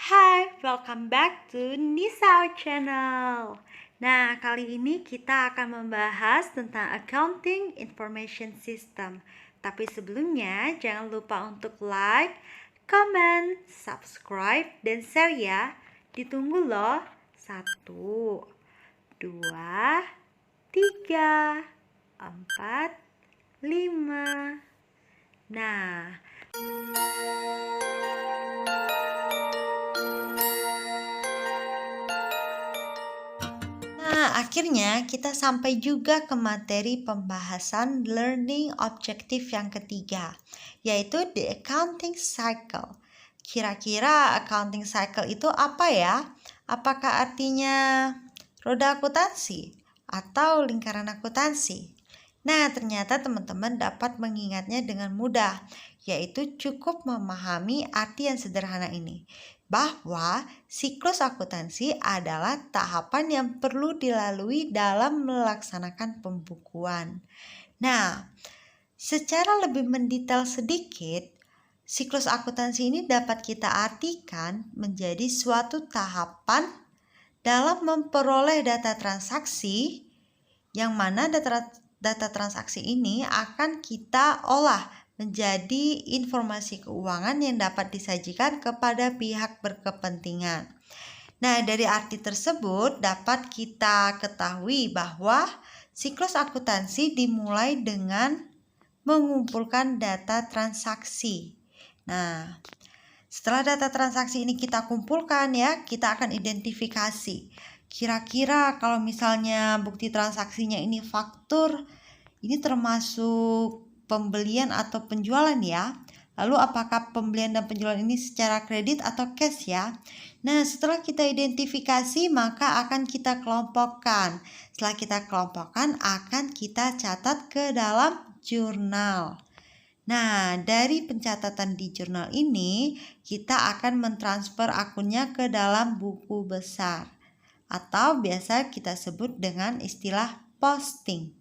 Hai, welcome back to Nisa Channel. Nah, kali ini kita akan membahas tentang Accounting Information System. Tapi sebelumnya, jangan lupa untuk like, comment, subscribe, dan share ya. Ditunggu loh. 1, 2, 3, 4, 5. Nah, akhirnya kita sampai juga ke materi pembahasan learning objektif yang ketiga, yaitu the accounting cycle. Kira-kira accounting cycle itu apa ya? Apakah artinya roda akuntansi atau lingkaran akuntansi? Nah, ternyata teman-teman dapat mengingatnya dengan mudah, yaitu cukup memahami arti yang sederhana ini, bahwa siklus akuntansi adalah tahapan yang perlu dilalui dalam melaksanakan pembukuan. Nah, secara lebih mendetail sedikit, siklus akuntansi ini dapat kita artikan menjadi suatu tahapan dalam memperoleh data transaksi, yang mana data transaksi ini akan kita olah menjadi informasi keuangan yang dapat disajikan kepada pihak berkepentingan. Nah, dari arti tersebut dapat kita ketahui bahwa siklus akuntansi dimulai dengan mengumpulkan data transaksi. Nah, setelah data transaksi ini kita kumpulkan ya, kita akan identifikasi. Kira-kira kalau misalnya bukti transaksinya ini faktur, ini termasuk pembelian atau penjualan ya. Lalu apakah pembelian dan penjualan ini secara kredit atau cash ya? Nah, setelah kita identifikasi maka akan kita kelompokkan. Setelah kita kelompokkan akan kita catat ke dalam jurnal. Nah, dari pencatatan di jurnal ini kita akan mentransfer akunnya ke dalam buku besar, atau biasa kita sebut dengan istilah posting.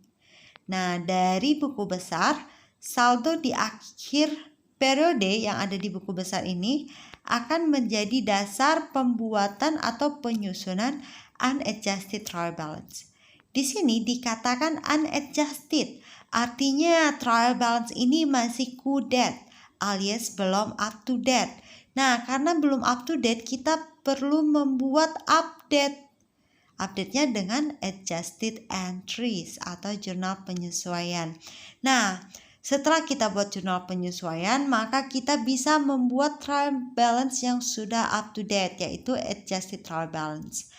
Nah, dari buku besar, saldo di akhir periode yang ada di buku besar ini akan menjadi dasar pembuatan atau penyusunan unadjusted trial balance. Di sini dikatakan unadjusted, artinya trial balance ini masih kudet alias belum up to date. Nah, karena belum up to date, kita perlu membuat update-nya dengan adjusted entries atau jurnal penyesuaian. Nah, setelah kita buat jurnal penyesuaian, maka kita bisa membuat trial balance yang sudah up to date, yaitu adjusted trial balance.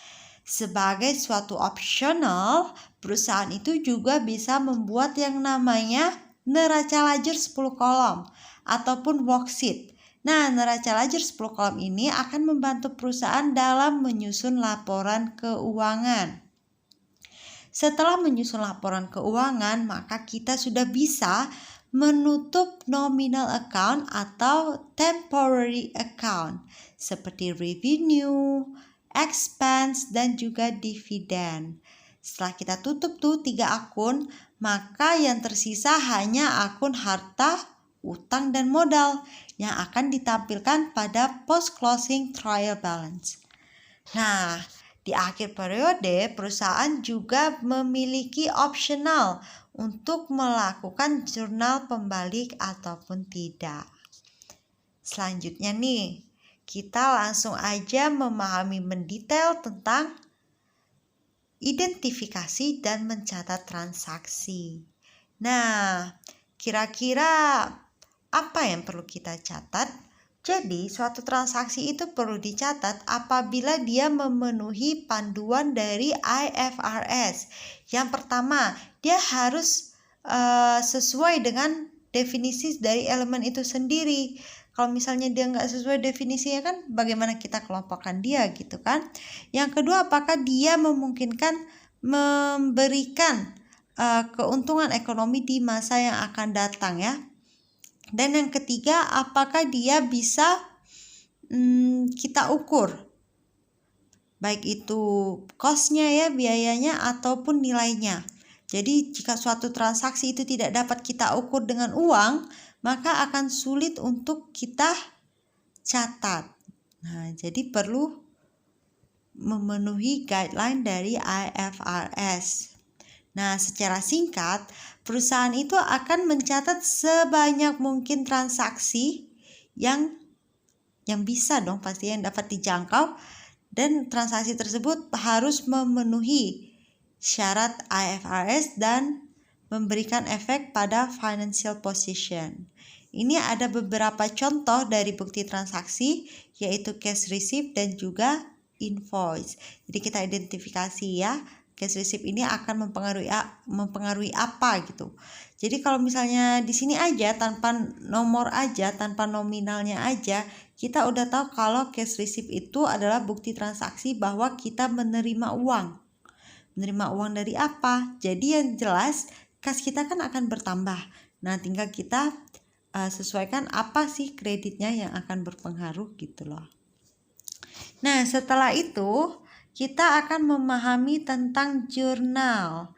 Sebagai suatu optional, perusahaan itu juga bisa membuat yang namanya neraca lajur 10 kolom ataupun worksheet. Nah, neraca lajur 10 kolom ini akan membantu perusahaan dalam menyusun laporan keuangan. Setelah menyusun laporan keuangan, maka kita sudah bisa menutup nominal account atau temporary account seperti revenue, expense, dan juga dividen. Setelah kita tutup tuh 3 akun, maka yang tersisa hanya akun harta, utang, dan modal yang akan ditampilkan pada post-closing trial balance. Nah, di akhir periode, perusahaan juga memiliki optional untuk melakukan jurnal pembalik ataupun tidak. Selanjutnya nih, kita langsung aja memahami mendetail tentang identifikasi dan mencatat transaksi. Nah, kira-kira apa yang perlu kita catat? Jadi, suatu transaksi itu perlu dicatat apabila dia memenuhi panduan dari IFRS. Yang pertama, dia harus sesuai dengan definisi dari elemen itu sendiri. Kalau misalnya dia nggak sesuai definisinya, kan bagaimana kita kelompokkan dia gitu kan. Yang kedua, apakah dia memungkinkan memberikan keuntungan ekonomi di masa yang akan datang ya. Dan yang ketiga, apakah dia bisa kita ukur, baik itu cost-nya ya, biayanya ataupun nilainya. Jadi jika suatu transaksi itu tidak dapat kita ukur dengan uang, maka akan sulit untuk kita catat. Nah, jadi perlu memenuhi guideline dari IFRS. Nah, secara singkat, perusahaan itu akan mencatat sebanyak mungkin transaksi yang bisa dong pasti yang dapat dijangkau, dan transaksi tersebut harus memenuhi syarat IFRS dan memberikan efek pada financial position. Ini ada beberapa contoh dari bukti transaksi, yaitu cash receipt dan juga invoice. Jadi kita identifikasi ya, cash receipt ini akan mempengaruhi apa gitu. Jadi kalau misalnya di sini aja tanpa nomor aja, tanpa nominalnya aja, kita udah tahu kalau cash receipt itu adalah bukti transaksi bahwa kita menerima uang. Menerima uang dari apa? Jadi yang jelas kas kita kan akan bertambah. Nah, tinggal kita sesuaikan apa sih kreditnya yang akan berpengaruh gitu loh. Nah, setelah itu kita akan memahami tentang jurnal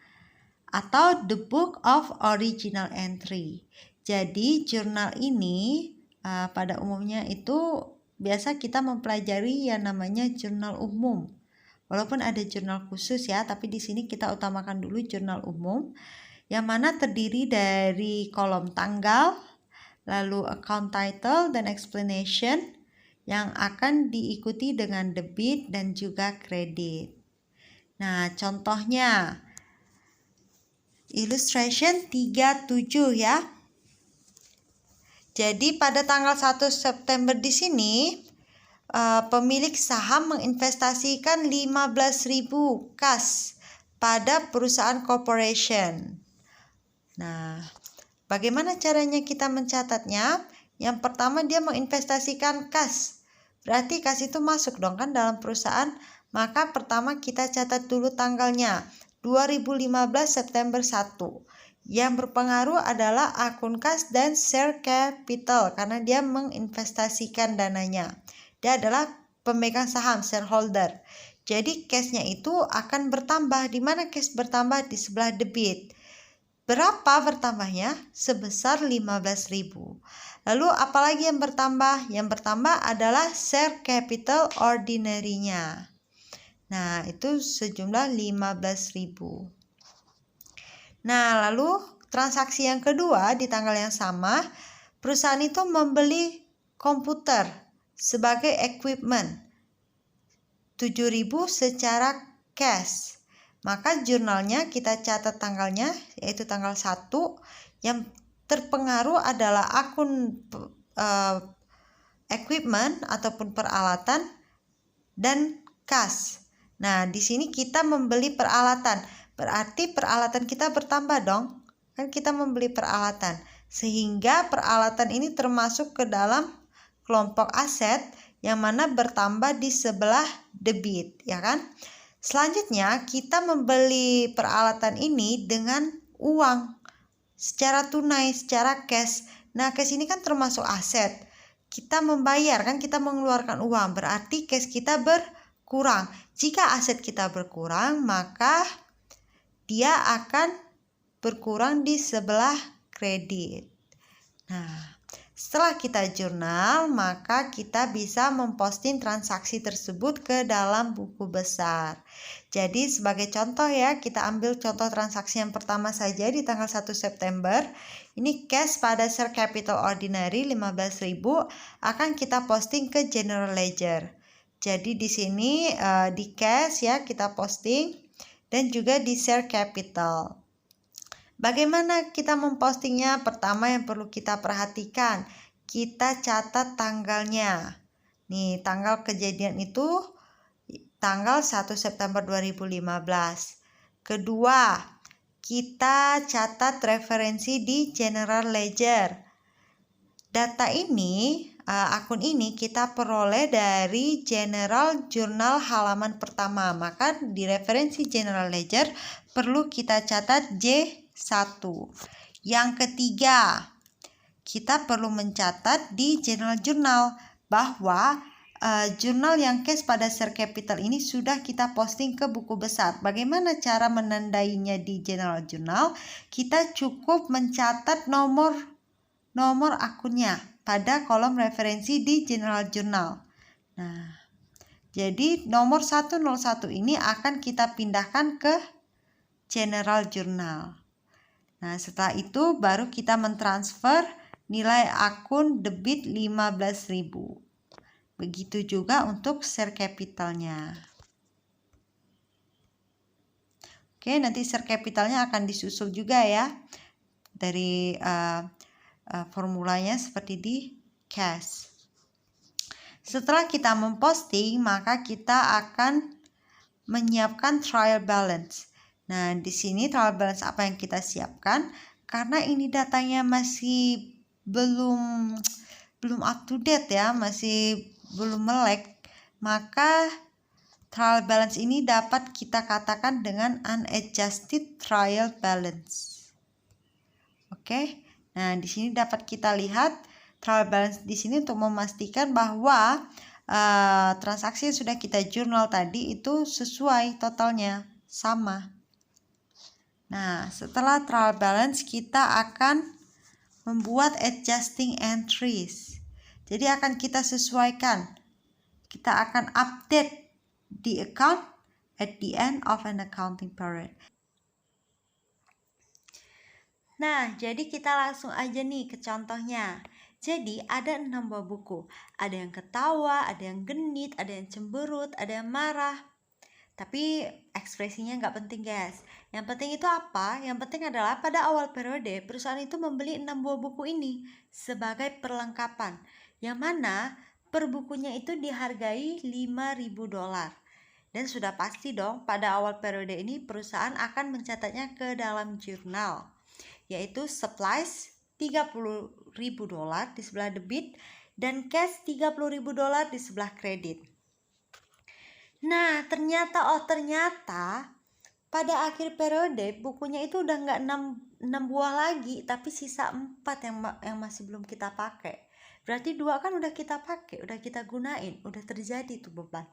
atau the book of original entry. Jadi jurnal ini pada umumnya itu biasa kita mempelajari yang namanya jurnal umum. Walaupun ada jurnal khusus ya, tapi di sini kita utamakan dulu jurnal umum, yang mana terdiri dari kolom tanggal, lalu account title dan explanation, yang akan diikuti dengan debit dan juga kredit. Nah, contohnya illustration 37 ya. Jadi pada tanggal 1 September di sini pemilik saham menginvestasikan 15.000 kas pada perusahaan corporation. Nah, bagaimana caranya kita mencatatnya? Yang pertama dia menginvestasikan kas. Berarti kas itu masuk dong kan dalam perusahaan. Maka pertama kita catat dulu tanggalnya. 2015 September 1. Yang berpengaruh adalah akun kas dan share capital karena dia menginvestasikan dananya. Dia adalah pemegang saham, shareholder. Jadi cashnya itu akan bertambah. Di mana cash bertambah? Di sebelah debit. Berapa bertambahnya? Sebesar 15.000. Lalu apalagi yang bertambah? Yang bertambah adalah share capital ordinary-nya. Nah, itu sejumlah 15.000. Nah, lalu transaksi yang kedua di tanggal yang sama, perusahaan itu membeli komputer sebagai equipment 7.000 secara cash. Maka jurnalnya kita catat tanggalnya, yaitu tanggal 1. Yang terpengaruh adalah akun equipment ataupun peralatan dan kas. Nah, di sini kita membeli peralatan. Berarti peralatan kita bertambah dong. Kan kita membeli peralatan. Sehingga peralatan ini termasuk ke dalam kelompok aset yang mana bertambah di sebelah debit, ya kan? Selanjutnya kita membeli peralatan ini dengan uang secara tunai, secara cash. Nah, cash ini kan termasuk aset. Kita membayar kan, kita mengeluarkan uang, berarti cash kita berkurang. Jika aset kita berkurang, maka dia akan berkurang di sebelah kredit. Nah, setelah kita jurnal, maka kita bisa memposting transaksi tersebut ke dalam buku besar. Jadi sebagai contoh ya, kita ambil contoh transaksi yang pertama saja di tanggal 1 September. Ini cash pada share capital ordinary 15.000 akan kita posting ke general ledger. Jadi di sini di cash ya kita posting dan juga di share capital. Bagaimana kita mempostingnya? Pertama yang perlu kita perhatikan, kita catat tanggalnya. Nih, tanggal kejadian itu tanggal 1 September 2015. Kedua, kita catat referensi di general ledger. Data ini, akun ini kita peroleh dari general journal halaman pertama. Maka di referensi general ledger perlu kita catat J1. Yang ketiga, kita perlu mencatat di general journal bahwa jurnal yang cash pada share capital ini sudah kita posting ke buku besar. Bagaimana cara menandainya di general journal? Kita cukup mencatat nomor akunnya pada kolom referensi di general journal. Nah, jadi nomor 101 ini akan kita pindahkan ke General Journal. Nah, setelah itu baru kita mentransfer nilai akun debit 15.000. Begitu juga untuk share capitalnya. Oke, nanti share capitalnya akan disusul juga ya. Dari formulanya seperti di cash. Setelah kita memposting, maka kita akan menyiapkan trial balance. Nah, di sini trial balance apa yang kita siapkan? Karena ini datanya masih belum up to date ya, masih belum melek, maka trial balance ini dapat kita katakan dengan unadjusted trial balance. Oke. Nah, di sini dapat kita lihat trial balance di sini untuk memastikan bahwa transaksi yang sudah kita jurnal tadi itu sesuai totalnya, sama. Nah, setelah trial balance kita akan membuat adjusting entries. Jadi akan kita sesuaikan. Kita akan update the account at the end of an accounting period. Nah, jadi kita langsung aja nih ke contohnya. Jadi ada 6 buah buku. Ada yang ketawa, ada yang genit, ada yang cemberut, ada yang marah. Tapi ekspresinya nggak penting guys. Yang penting itu apa? Yang penting adalah pada awal periode perusahaan itu membeli 6 buah buku ini sebagai perlengkapan. Yang mana per bukunya itu dihargai $5.000. Dan sudah pasti dong pada awal periode ini perusahaan akan mencatatnya ke dalam jurnal. Yaitu supplies $30.000 di sebelah debit dan cash $30.000 di sebelah kredit. Nah, ternyata pada akhir periode bukunya itu udah nggak 6 buah lagi, tapi sisa 4 yang masih belum kita pakai. Berarti 2 kan udah kita pakai, udah kita gunain, udah terjadi tuh beban.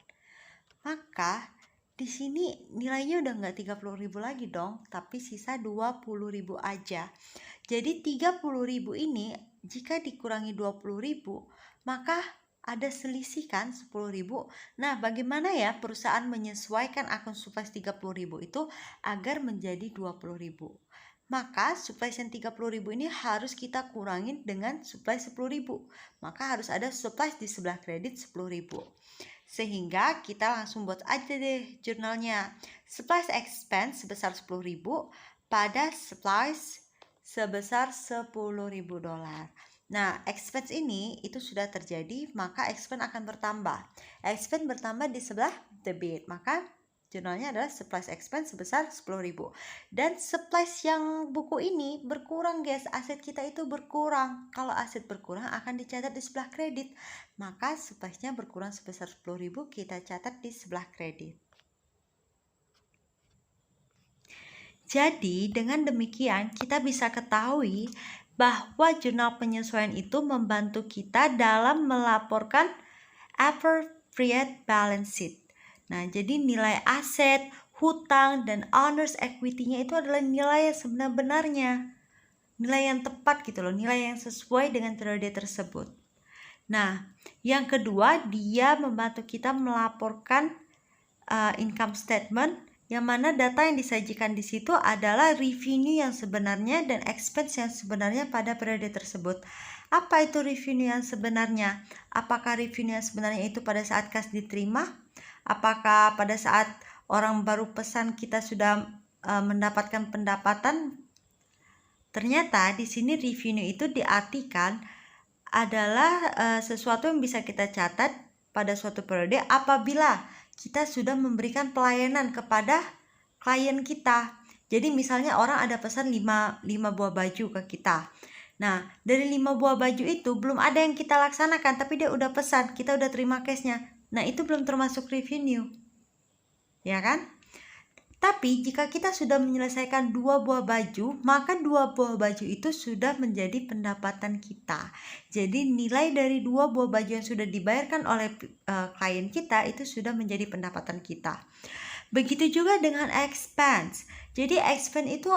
Maka di sini nilainya udah nggak 30.000 lagi dong, tapi sisa 20.000 aja. Jadi 30.000 ini jika dikurangi 20.000, maka ada selisih kan 10.000. Nah, bagaimana ya perusahaan menyesuaikan akun supplies 30.000 itu agar menjadi 20.000? Maka supplies yang 30.000 ini harus kita kurangin dengan supplies 10.000. Maka harus ada supplies di sebelah kredit 10.000. Sehingga kita langsung buat aja deh jurnalnya. Supplies expense sebesar 10.000 pada supplies sebesar $10.000. Nah, expense ini itu sudah terjadi, maka expense akan bertambah. Expense bertambah di sebelah debit, maka jurnalnya adalah supplies expense sebesar 10.000. Dan supplies yang buku ini berkurang guys, aset kita itu berkurang. Kalau aset berkurang akan dicatat di sebelah kredit, maka suppliesnya berkurang sebesar 10.000, kita catat di sebelah kredit. Jadi dengan demikian kita bisa ketahui bahwa jurnal penyesuaian itu membantu kita dalam melaporkan appropriate balance sheet. Nah, jadi nilai aset, hutang, dan owner's equity-nya itu adalah nilai yang sebenarnya. Nilai yang tepat gitu loh, nilai yang sesuai dengan periode tersebut. Nah, yang kedua, dia membantu kita melaporkan income statement, yang mana data yang disajikan di situ adalah revenue yang sebenarnya dan expense yang sebenarnya pada periode tersebut. Apa itu revenue yang sebenarnya? Apakah revenue yang sebenarnya itu pada saat kas diterima? Apakah pada saat orang baru pesan kita sudah mendapatkan pendapatan? Ternyata di sini revenue itu diartikan adalah sesuatu yang bisa kita catat pada suatu periode apabila kita sudah memberikan pelayanan kepada klien kita. Jadi misalnya orang ada pesan 5 buah baju ke kita. Nah, dari 5 buah baju itu belum ada yang kita laksanakan, tapi dia udah pesan, kita udah terima cashnya. Nah, itu belum termasuk revenue. Ya kan? Tapi jika kita sudah menyelesaikan 2 buah baju, maka 2 buah baju itu sudah menjadi pendapatan kita. Jadi nilai dari 2 buah baju yang sudah dibayarkan oleh klien kita itu sudah menjadi pendapatan kita. Begitu juga dengan expense. Jadi expense itu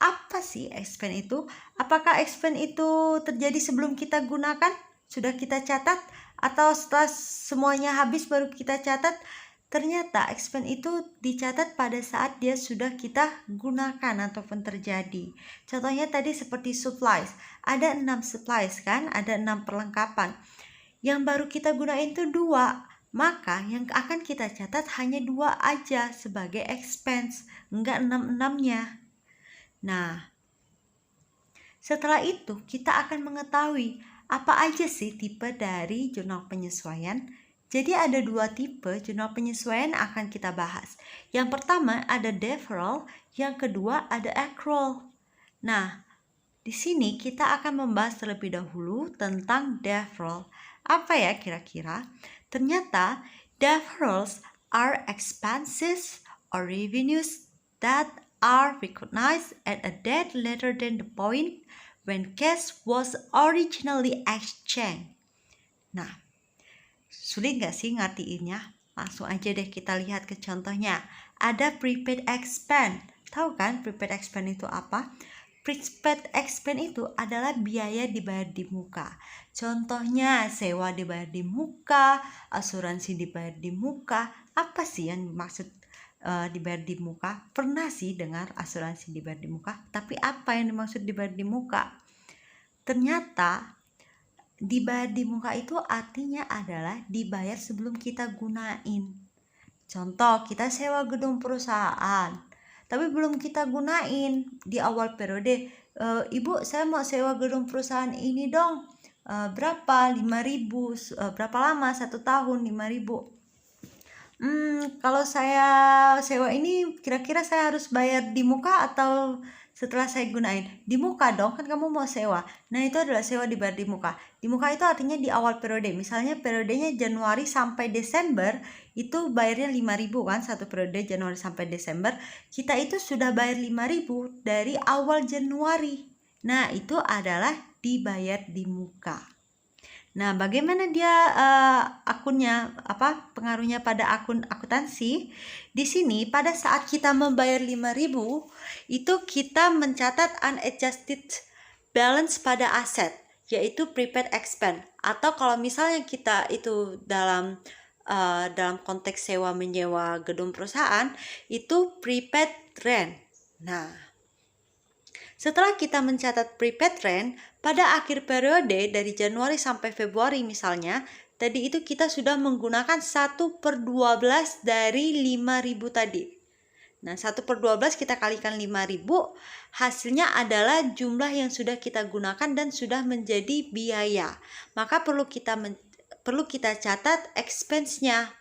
apa sih expense itu? Apakah expense itu terjadi sebelum kita gunakan? Sudah kita catat? Atau setelah semuanya habis baru kita catat? Ternyata expense itu dicatat pada saat dia sudah kita gunakan ataupun terjadi. Contohnya tadi seperti supplies. Ada 6 supplies kan, ada 6 perlengkapan. Yang baru kita gunain itu 2. Maka yang akan kita catat hanya 2 aja sebagai expense, enggak 6-6-nya. Nah, setelah itu kita akan mengetahui apa aja sih tipe dari jurnal penyesuaian. Jadi ada 2 tipe jurnal penyesuaian akan kita bahas. Yang pertama ada deferral, yang kedua ada accrual. Nah, di sini kita akan membahas terlebih dahulu tentang deferral. Apa ya kira-kira? Ternyata deferrals are expenses or revenues that are recognized at a date later than the point when cash was originally exchanged. Nah, sulit gak sih ngertiinnya? Langsung aja deh kita lihat ke contohnya. Ada prepaid expense. Tahu kan prepaid expense itu apa? Prepaid expense itu adalah biaya dibayar di muka. Contohnya sewa dibayar di muka, asuransi dibayar di muka. Apa sih yang dimaksud dibayar di muka? Pernah sih dengar asuransi dibayar di muka, tapi apa yang dimaksud dibayar di muka? Ternyata dibayar di muka itu artinya adalah dibayar sebelum kita gunain. Contoh, kita sewa gedung perusahaan, tapi belum kita gunain di awal periode. Ibu, saya mau sewa gedung perusahaan ini dong. Berapa? 5.000. Berapa lama? 1 tahun 5.000. Kalau saya sewa ini kira-kira saya harus bayar di muka atau setelah saya gunain? Di muka dong, kan kamu mau sewa. Nah, itu adalah sewa dibayar di muka. Di muka itu artinya di awal periode. Misalnya periodenya Januari sampai Desember, itu bayarnya 5.000 kan, satu periode Januari sampai Desember. Kita itu sudah bayar 5.000 dari awal Januari. Nah, itu adalah dibayar di muka. Nah, bagaimana dia akunnya, pengaruhnya pada akun akuntansi? Di sini pada saat kita membayar 5.000, itu kita mencatat unadjusted balance pada aset, yaitu prepaid expense. Atau kalau misalnya kita itu dalam konteks sewa menyewa gedung perusahaan, itu prepaid rent. Nah, setelah kita mencatat prepaid rent, pada akhir periode dari Januari sampai Februari misalnya, tadi itu kita sudah menggunakan 1/12 dari 5.000 tadi. Nah, 1/12 kita kalikan 5.000, hasilnya adalah jumlah yang sudah kita gunakan dan sudah menjadi biaya. Maka perlu kita catat expense-nya.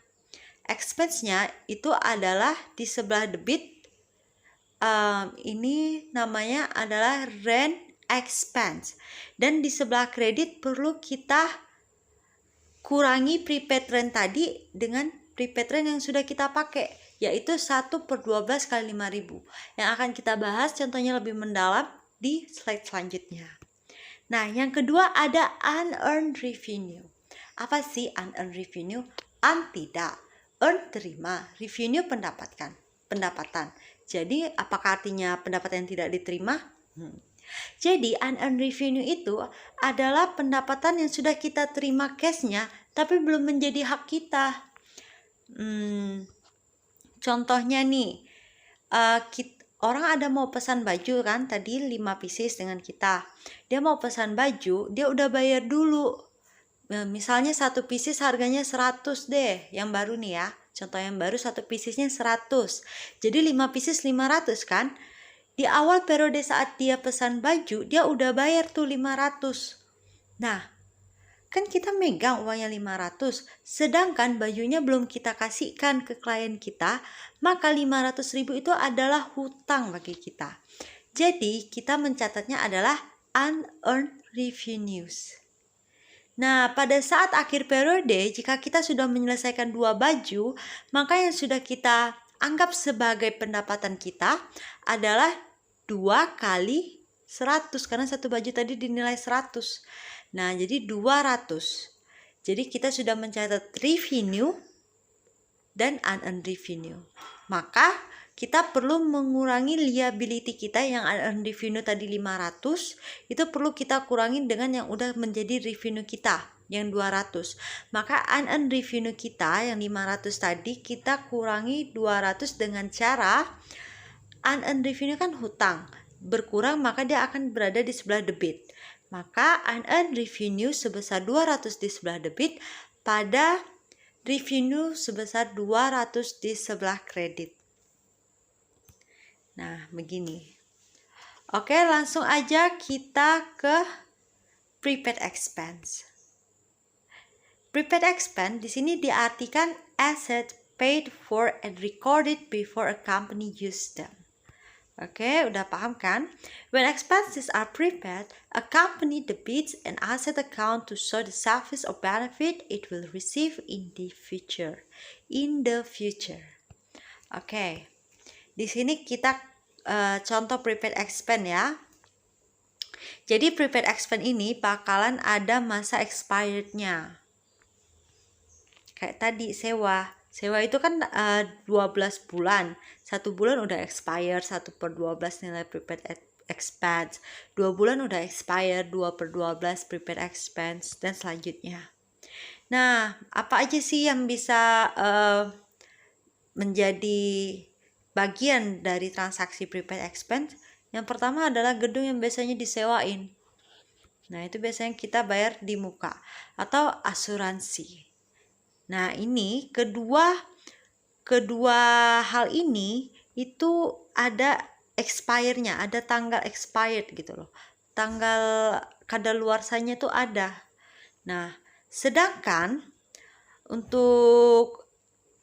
Expense-nya itu adalah di sebelah debit. Ini namanya adalah rent expense, dan di sebelah kredit perlu kita kurangi prepaid rent tadi dengan prepaid rent yang sudah kita pakai, yaitu 1/12 kali 5.000 yang akan kita bahas contohnya lebih mendalam di slide selanjutnya. Nah, yang kedua ada unearned revenue. Apa sih unearned revenue? Tidak, earn terima, revenue pendapatan. Jadi, apakah artinya pendapatan yang tidak diterima? Jadi, unearned revenue itu adalah pendapatan yang sudah kita terima cashnya, tapi belum menjadi hak kita. Contohnya nih, orang ada mau pesan baju kan, tadi 5 pieces dengan kita. Dia mau pesan baju, dia udah bayar dulu. Misalnya 1 pieces harganya 100 deh, yang baru nih ya. Contoh yang baru 1 piecesnya 100. Jadi 5 pieces 500 kan? Di awal periode saat dia pesan baju, dia udah bayar tuh 500. Nah, kan kita megang uangnya 500, sedangkan bajunya belum kita kasihkan ke klien kita, maka 500.000 itu adalah hutang bagi kita. Jadi, kita mencatatnya adalah unearned revenues. Nah, pada saat akhir periode, jika kita sudah menyelesaikan 2 baju, maka yang sudah kita anggap sebagai pendapatan kita adalah 2 kali 100, karena satu baju tadi dinilai 100. Nah, jadi 200. Jadi kita sudah mencatat revenue dan unearned revenue. Maka kita perlu mengurangi liability kita yang unearned revenue tadi 500, itu perlu kita kurangin dengan yang udah menjadi revenue kita. yang 200. Maka unearned revenue kita yang 500 tadi kita kurangi 200 dengan cara unearned revenue kan hutang. Berkurang maka dia akan berada di sebelah debit. Maka unearned revenue sebesar 200 di sebelah debit pada revenue sebesar 200 di sebelah kredit. Nah, begini. Oke, langsung aja kita ke prepaid expense. Prepaid expense di sini diartikan asset paid for and recorded before a company used them. Oke, udah paham kan? When expenses are prepaid, a company debits an asset account to show the service or benefit it will receive in the future. Oke, di sini kita contoh prepaid expense ya. Jadi prepaid expense ini bakalan ada masa expirednya. Kayak tadi sewa itu kan 12 bulan. 1 bulan udah expire, 1/12 nilai prepaid expense. 2 bulan udah expire, 2/12 prepaid expense, dan selanjutnya. Nah, apa aja sih yang bisa menjadi bagian dari transaksi prepaid expense? Yang pertama adalah gedung yang biasanya disewain. Nah, itu biasanya kita bayar di muka atau asuransi. Nah, ini kedua hal ini itu ada expire-nya, ada tanggal expired gitu loh. Tanggal kadaluarsanya itu ada. Nah, sedangkan untuk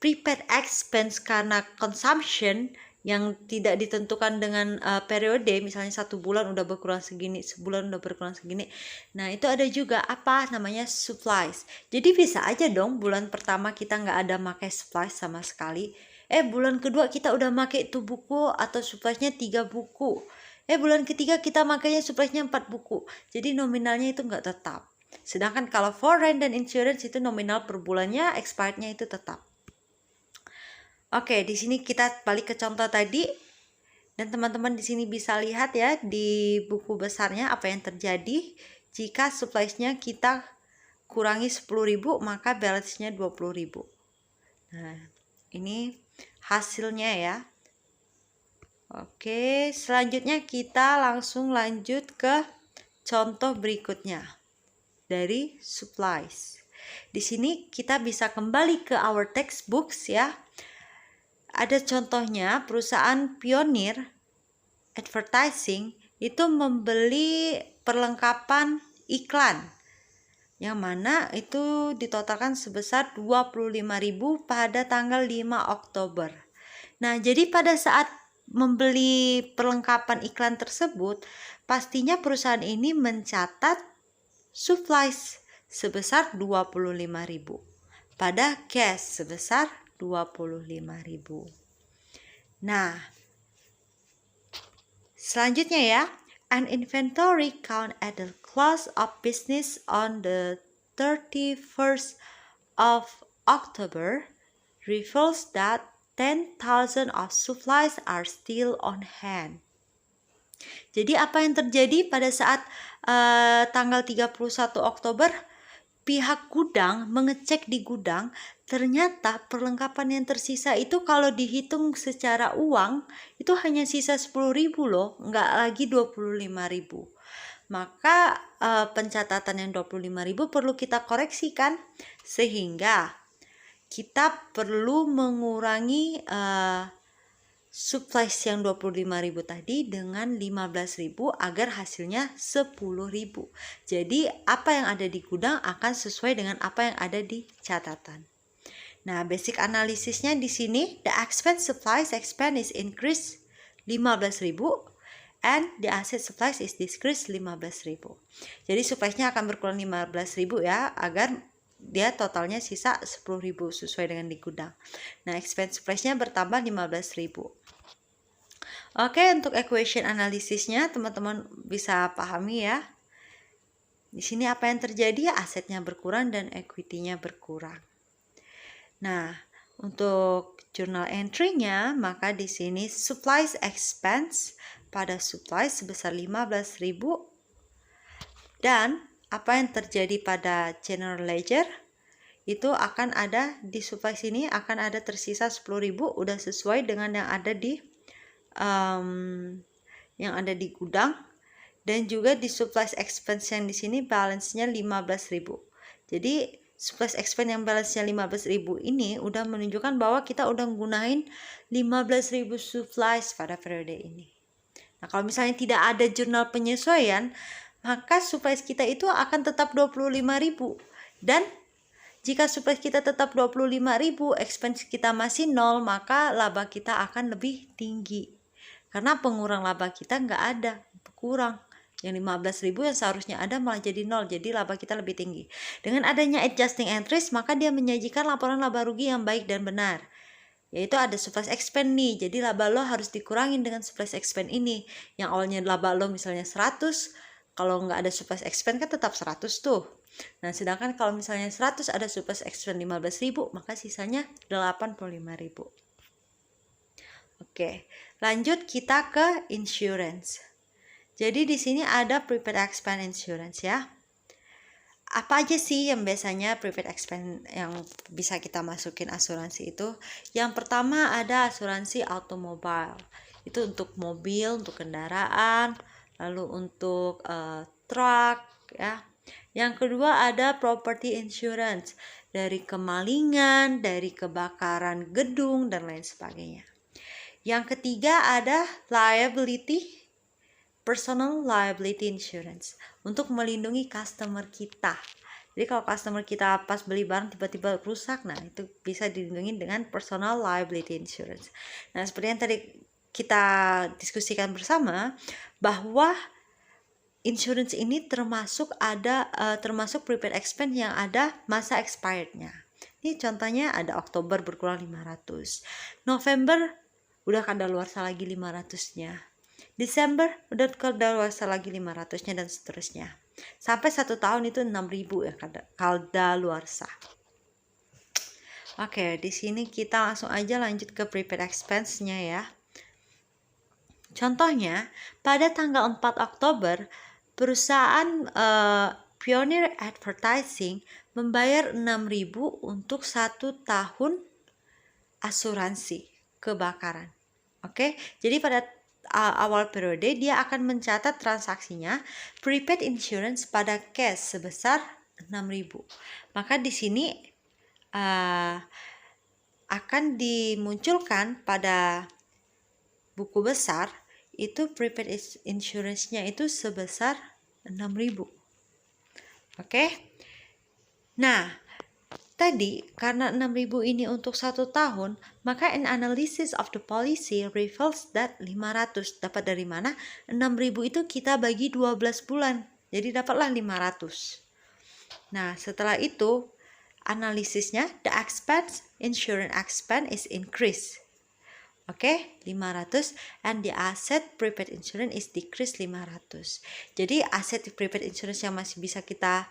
prepaid expense karena consumption yang tidak ditentukan dengan periode, misalnya 1 bulan udah berkurang segini, sebulan udah berkurang segini. Nah, itu ada juga apa namanya supplies. Jadi bisa aja dong bulan pertama kita nggak ada pakai supplies sama sekali. Bulan kedua kita udah pakai itu buku atau suppliesnya 3 buku. Bulan ketiga kita makanya suppliesnya 4 buku. Jadi nominalnya itu nggak tetap. Sedangkan kalau for rent dan insurance itu nominal per bulannya, expirednya itu tetap. Oke, di sini kita balik ke contoh tadi, dan teman-teman di sini bisa lihat ya di buku besarnya apa yang terjadi jika supplies-nya kita kurangi 10.000 maka balance-nya 20.000. Nah, ini hasilnya ya. Oke, selanjutnya kita langsung lanjut ke contoh berikutnya dari supplies. Di sini kita bisa kembali ke our textbooks ya. Ada contohnya perusahaan Pioneer Advertising itu membeli perlengkapan iklan yang mana itu ditotalkan sebesar 25.000 pada tanggal 5 Oktober. Nah, jadi pada saat membeli perlengkapan iklan tersebut, pastinya perusahaan ini mencatat supplies sebesar 25.000 pada cash sebesar 25.000. Nah, selanjutnya ya, an inventory count at the close of business on the 31st of October reveals that 10,000 of supplies are still on hand. Jadi apa yang terjadi pada saat tanggal 31 Oktober? Pihak gudang mengecek di gudang, ternyata perlengkapan yang tersisa itu kalau dihitung secara uang itu hanya sisa 10.000 loh, nggak lagi 25.000. Maka pencatatan yang 25.000 perlu kita koreksikan, sehingga kita perlu mengurangi supplies yang 25.000 tadi dengan 15.000 agar hasilnya 10.000. Jadi apa yang ada di gudang akan sesuai dengan apa yang ada di catatan. Nah, basic analisisnya di sini, the expense supplies expense is increased 15.000 and the asset supplies is decreased 15.000. Jadi suppliesnya akan berkurang 15.000 ya, agar dia totalnya sisa 10.000 sesuai dengan di gudang. Nah, expense suppliesnya bertambah 15.000. Oke, untuk equation analisisnya teman-teman bisa pahami ya. Di sini apa yang terjadi? Asetnya berkurang dan equity-nya berkurang. Nah, untuk journal entry-nya, maka di sini supplies expense pada supplies sebesar 15.000 dan apa yang terjadi pada general ledger itu akan ada di supply sini, akan ada tersisa 10.000, udah sesuai dengan yang ada di gudang. Dan juga di supply expense yang di sini balance-nya 15.000. Jadi supply expense yang balance-nya 15.000 ini udah menunjukkan bahwa kita udah gunain 15.000 supplies pada periode ini. Nah, kalau misalnya tidak ada jurnal penyesuaian, maka supplies kita itu akan tetap 25.000. Dan jika supplies kita tetap 25.000, expense kita masih 0, maka laba kita akan lebih tinggi. Karena pengurang laba kita nggak ada, kurang. Yang 15.000 yang seharusnya ada malah jadi 0, jadi laba kita lebih tinggi. Dengan adanya adjusting entries, maka dia menyajikan laporan laba rugi yang baik dan benar. Yaitu ada surplus expense nih, jadi laba lo harus dikurangin dengan surplus expense ini. Yang awalnya laba lo misalnya 100, kalau nggak ada surplus expense kan tetap 100 tuh. Nah, sedangkan kalau misalnya 100 ada surplus expense 15.000, maka sisanya 85.000. Oke, lanjut kita ke insurance. Jadi di sini ada prepaid expense insurance ya. Apa aja sih yang biasanya prepaid expense yang bisa kita masukin asuransi itu? Yang pertama ada asuransi automobile. Itu untuk mobil, untuk kendaraan, lalu untuk truk ya. Yang kedua ada property insurance, dari kemalingan, dari kebakaran gedung dan lain sebagainya. Yang ketiga ada liability, personal liability insurance, untuk melindungi customer kita. Jadi kalau customer kita pas beli barang tiba-tiba rusak, nah itu bisa dilindungi dengan personal liability insurance. Nah, seperti yang tadi kita diskusikan bersama, bahwa insurance ini termasuk prepaid expense yang ada masa expirednya. Ini contohnya ada Oktober berkurang 500, November udah kadaluarsa lagi 500-nya, Desember udah kadaluarsa lagi 500-nya dan seterusnya. Sampai 1 tahun itu 6.000 ya kadaluarsa. Oke, di sini kita langsung aja lanjut ke prepaid expense-nya ya. Contohnya, pada tanggal 4 Oktober, perusahaan Pioneer Advertising membayar 6.000 untuk 1 tahun asuransi kebakaran. Oke, jadi pada awal periode dia akan mencatat transaksinya prepaid insurance pada cash sebesar 6.000. Maka di sini akan dimunculkan pada buku besar itu prepaid insurance-nya itu sebesar 6.000. Oke. Nah, tadi karena 6.000 ini untuk 1 tahun, maka an analysis of the policy reveals that 500 dapat dari mana? 6.000 itu kita bagi 12 bulan. Jadi dapatlah 500. Nah, setelah itu analisisnya the insurance expense is increased. Oke, 500 and the asset prepaid insurance is decreased 500. Jadi aset prepaid insurance yang masih bisa kita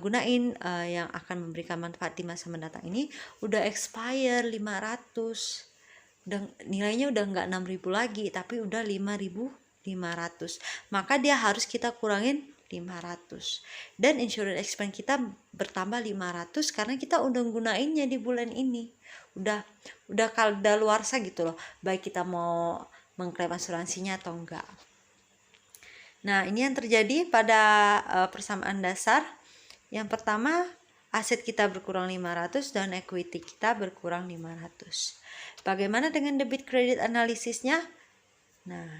gunain yang akan memberikan manfaat di masa mendatang ini udah expire 500. Nilainya udah nggak 6.000 lagi tapi udah 5.500. Maka dia harus kita kurangin 500. Dan insurance expense kita bertambah 500 karena kita udah gunainnya di bulan ini. Udah kadaluarsa gitu loh, baik kita mau mengklaim asuransinya atau enggak. Nah, ini yang terjadi pada persamaan dasar. Yang pertama, aset kita berkurang 500 dan equity kita berkurang 500. Bagaimana dengan debit credit analisisnya? Nah,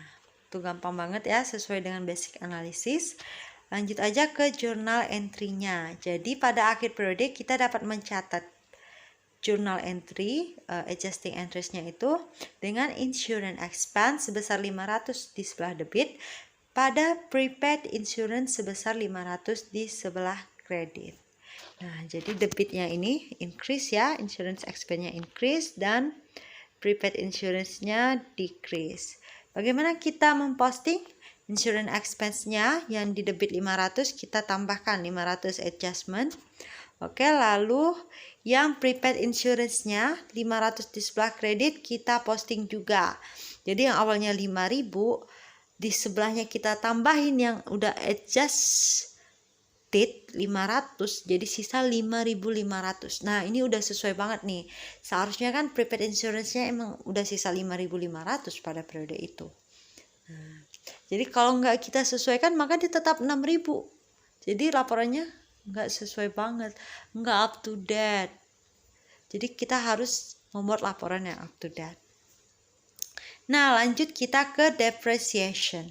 itu gampang banget ya, sesuai dengan basic analisis. Lanjut aja ke journal entry-nya. Jadi pada akhir periode kita dapat mencatat journal entry, adjusting entries-nya itu dengan insurance expense sebesar 500 di sebelah debit, pada prepaid insurance sebesar 500 di sebelah kredit. Nah, jadi debitnya ini increase ya, insurance expense-nya increase dan prepaid insurance-nya decrease. Bagaimana kita memposting insurance expense-nya yang di debit 500, kita tambahkan 500 adjustment. Oke, lalu yang prepaid insurance-nya 500 di sebelah kredit kita posting juga. Jadi yang awalnya 5.000 di sebelahnya kita tambahin yang udah adjust depreciated 500, jadi sisa 5.500. Nah, ini udah sesuai banget nih. Seharusnya kan prepaid insurance-nya emang udah sisa 5.500 pada periode itu. Nah, jadi kalau nggak kita sesuaikan maka dia tetap 6.000. Jadi laporannya nggak sesuai banget, nggak up to date. Jadi kita harus membuat laporan yang up to date. Nah, lanjut kita ke depreciation.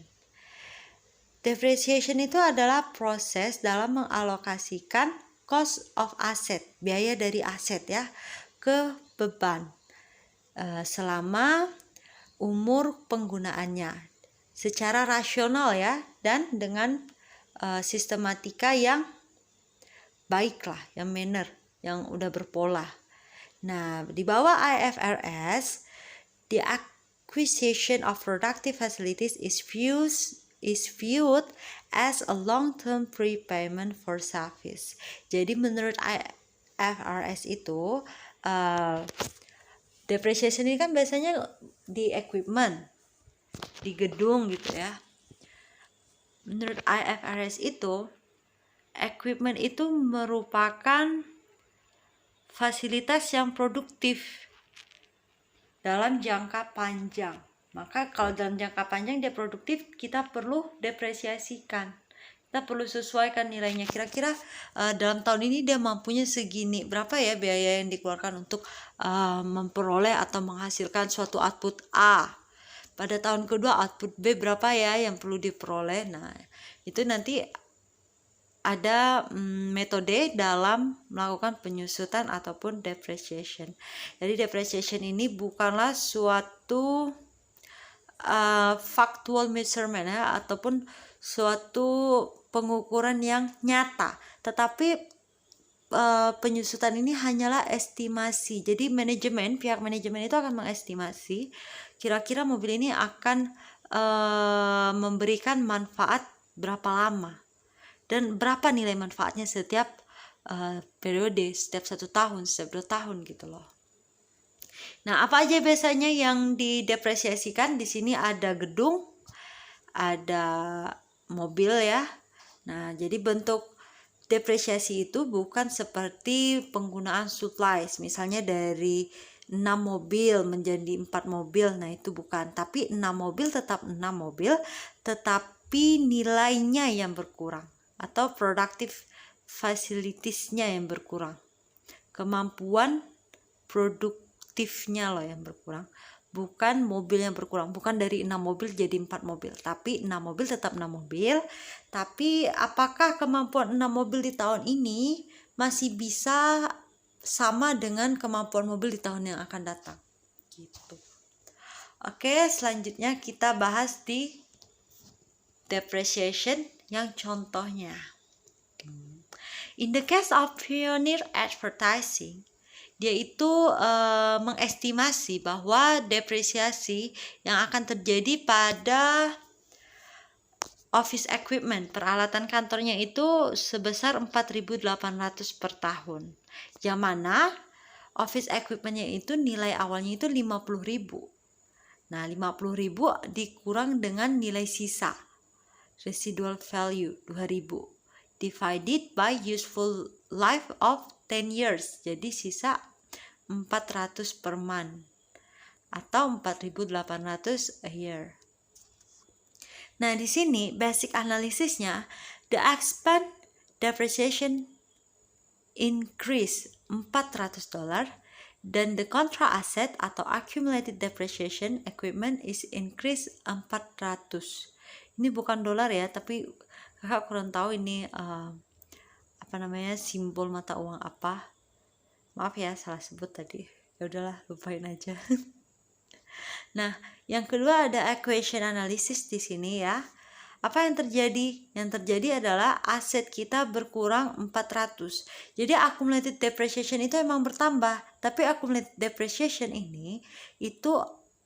Depreciation itu adalah proses dalam mengalokasikan cost of asset, biaya dari aset ya, ke beban selama umur penggunaannya secara rasional ya, dan dengan sistematika yang baik lah, yang manner, yang udah berpola. Nah, di bawah IFRS, the acquisition of productive facilities is viewed as a long-term prepayment for service. Jadi menurut IFRS itu depreciation ini kan biasanya di equipment, di gedung gitu ya. Menurut IFRS itu, equipment itu merupakan fasilitas yang produktif dalam jangka panjang. Maka kalau dalam jangka panjang dia produktif, kita perlu depresiasikan. Kita perlu sesuaikan nilainya. Kira-kira dalam tahun ini dia mampunya segini. Berapa ya biaya yang dikeluarkan untuk memperoleh atau menghasilkan suatu output A. Pada tahun kedua output B berapa ya yang perlu diperoleh. Nah, itu nanti ada metode dalam melakukan penyusutan ataupun depreciation. Jadi depreciation ini bukanlah suatu factual measurement ya, ataupun suatu pengukuran yang nyata, tetapi penyusutan ini hanyalah estimasi. Jadi pihak manajemen itu akan mengestimasi kira-kira mobil ini akan memberikan manfaat berapa lama dan berapa nilai manfaatnya setiap periode, setiap 1 tahun, setiap 2 tahun gitu loh. Nah, apa aja biasanya yang didepresiasikan? Di sini ada gedung, ada mobil ya. Nah, jadi bentuk depresiasi itu bukan seperti penggunaan supplies, misalnya dari 6 mobil menjadi 4 mobil. Nah, itu bukan, tapi 6 mobil tetap 6 mobil, tetapi nilainya yang berkurang atau productive facilities-nya yang berkurang. Kemampuan produktifnya loh yang berkurang. Bukan mobil yang berkurang, bukan dari 6 mobil jadi 4 mobil, tapi 6 mobil tetap 6 mobil. Tapi apakah kemampuan 6 mobil di tahun ini masih bisa sama dengan kemampuan mobil di tahun yang akan datang? Gitu. Oke, selanjutnya kita bahas di depreciation yang contohnya. In the case of Pioneer Advertising, dia itu mengestimasi bahwa depresiasi yang akan terjadi pada office equipment, peralatan kantornya itu sebesar 4.800 per tahun. Yang mana office equipmentnya itu nilai awalnya itu 50.000. Nah, 50.000 dikurang dengan nilai sisa, residual value 2.000, divided by useful life of 10 years. Jadi sisa 400 per month atau 4.800 a year. Nah, di sini basic analisisnya, the expense depreciation increase $400 dan the contra asset atau accumulated depreciation equipment is increase 400. Ini bukan dolar ya, tapi kakak kurang tahu ini simbol mata uang apa. Maaf ya, salah sebut tadi. Ya udahlah, lupain aja. Nah, yang kedua ada equation analysis di sini ya. Apa yang terjadi? Yang terjadi adalah aset kita berkurang 400. Jadi accumulated depreciation itu emang bertambah, tapi accumulated depreciation ini itu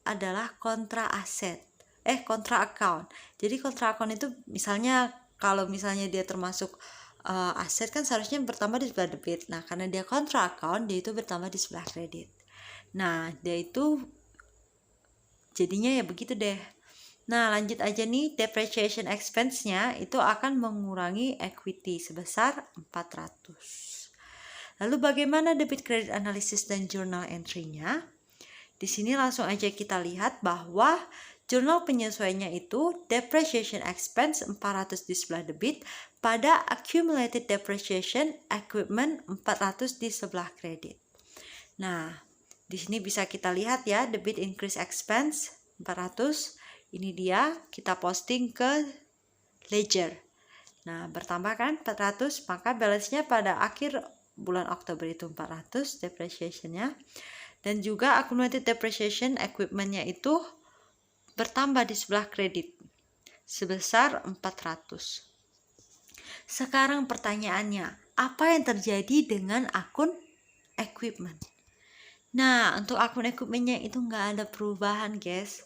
adalah kontra account. Jadi kontra account itu misalnya kalau misalnya dia termasuk aset kan seharusnya bertambah di sebelah debit. Nah, karena dia kontra account, dia itu bertambah di sebelah kredit. Nah, dia itu jadinya ya begitu deh. Nah, lanjut aja nih, depreciation expense-nya itu akan mengurangi equity sebesar 400. Lalu bagaimana debit credit analysis dan journal entry-nya? Di sini langsung aja kita lihat bahwa jurnal penyesuaiannya itu depreciation expense 400 di sebelah debit pada accumulated depreciation equipment 400 di sebelah kredit. Nah, di sini bisa kita lihat ya, debit increase expense 400. Ini dia, kita posting ke ledger. Nah, bertambah kan 400, maka balance-nya pada akhir bulan Oktober itu 400 depreciation-nya. Dan juga accumulated depreciation equipment-nya itu bertambah di sebelah kredit sebesar 400. Sekarang pertanyaannya, apa yang terjadi dengan akun equipment? Nah, untuk akun equipment-nya itu nggak ada perubahan, guys.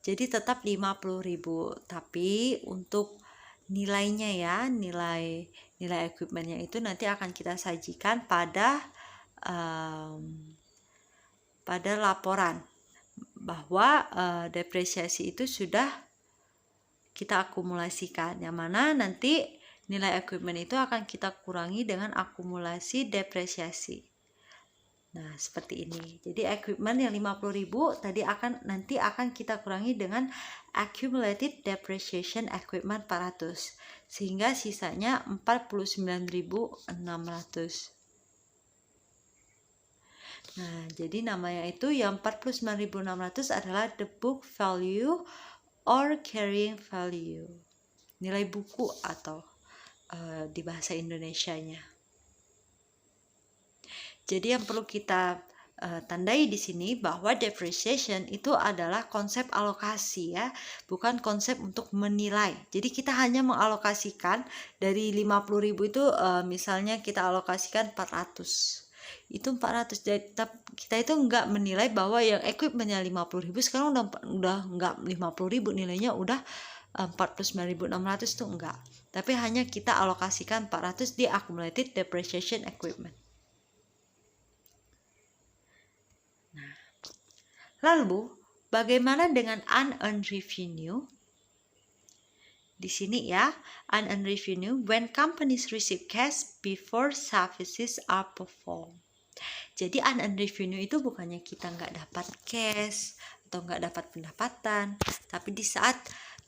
Jadi tetap 50.000, tapi untuk nilainya ya, nilai equipment-nya itu nanti akan kita sajikan pada laporan bahwa depresiasi itu sudah kita akumulasikan, yang mana nanti nilai equipment itu akan kita kurangi dengan akumulasi depresiasi. Nah, seperti ini. Jadi equipment yang 50.000 tadi nanti akan kita kurangi dengan accumulated depreciation equipment 400, sehingga sisanya 49.600. Nah, jadi namanya itu yang 49.600 adalah the book value or carrying value. Nilai buku atau di bahasa Indonesianya. Jadi yang perlu kita tandai di sini bahwa depreciation itu adalah konsep alokasi ya, bukan konsep untuk menilai. Jadi kita hanya mengalokasikan dari 50.000 itu misalnya kita alokasikan 400. Itu 400, kita itu enggak menilai bahwa yang equipmentnya 50.000 sekarang udah enggak 50.000, nilainya udah 49.600 itu enggak. Tapi hanya kita alokasikan 400 di accumulated depreciation equipment. Nah, lalu bagaimana dengan unearned revenue? Di sini ya, unearned revenue when companies receive cash before services are performed. Jadi unearned revenue itu bukannya kita nggak dapat cash atau nggak dapat pendapatan, tapi di saat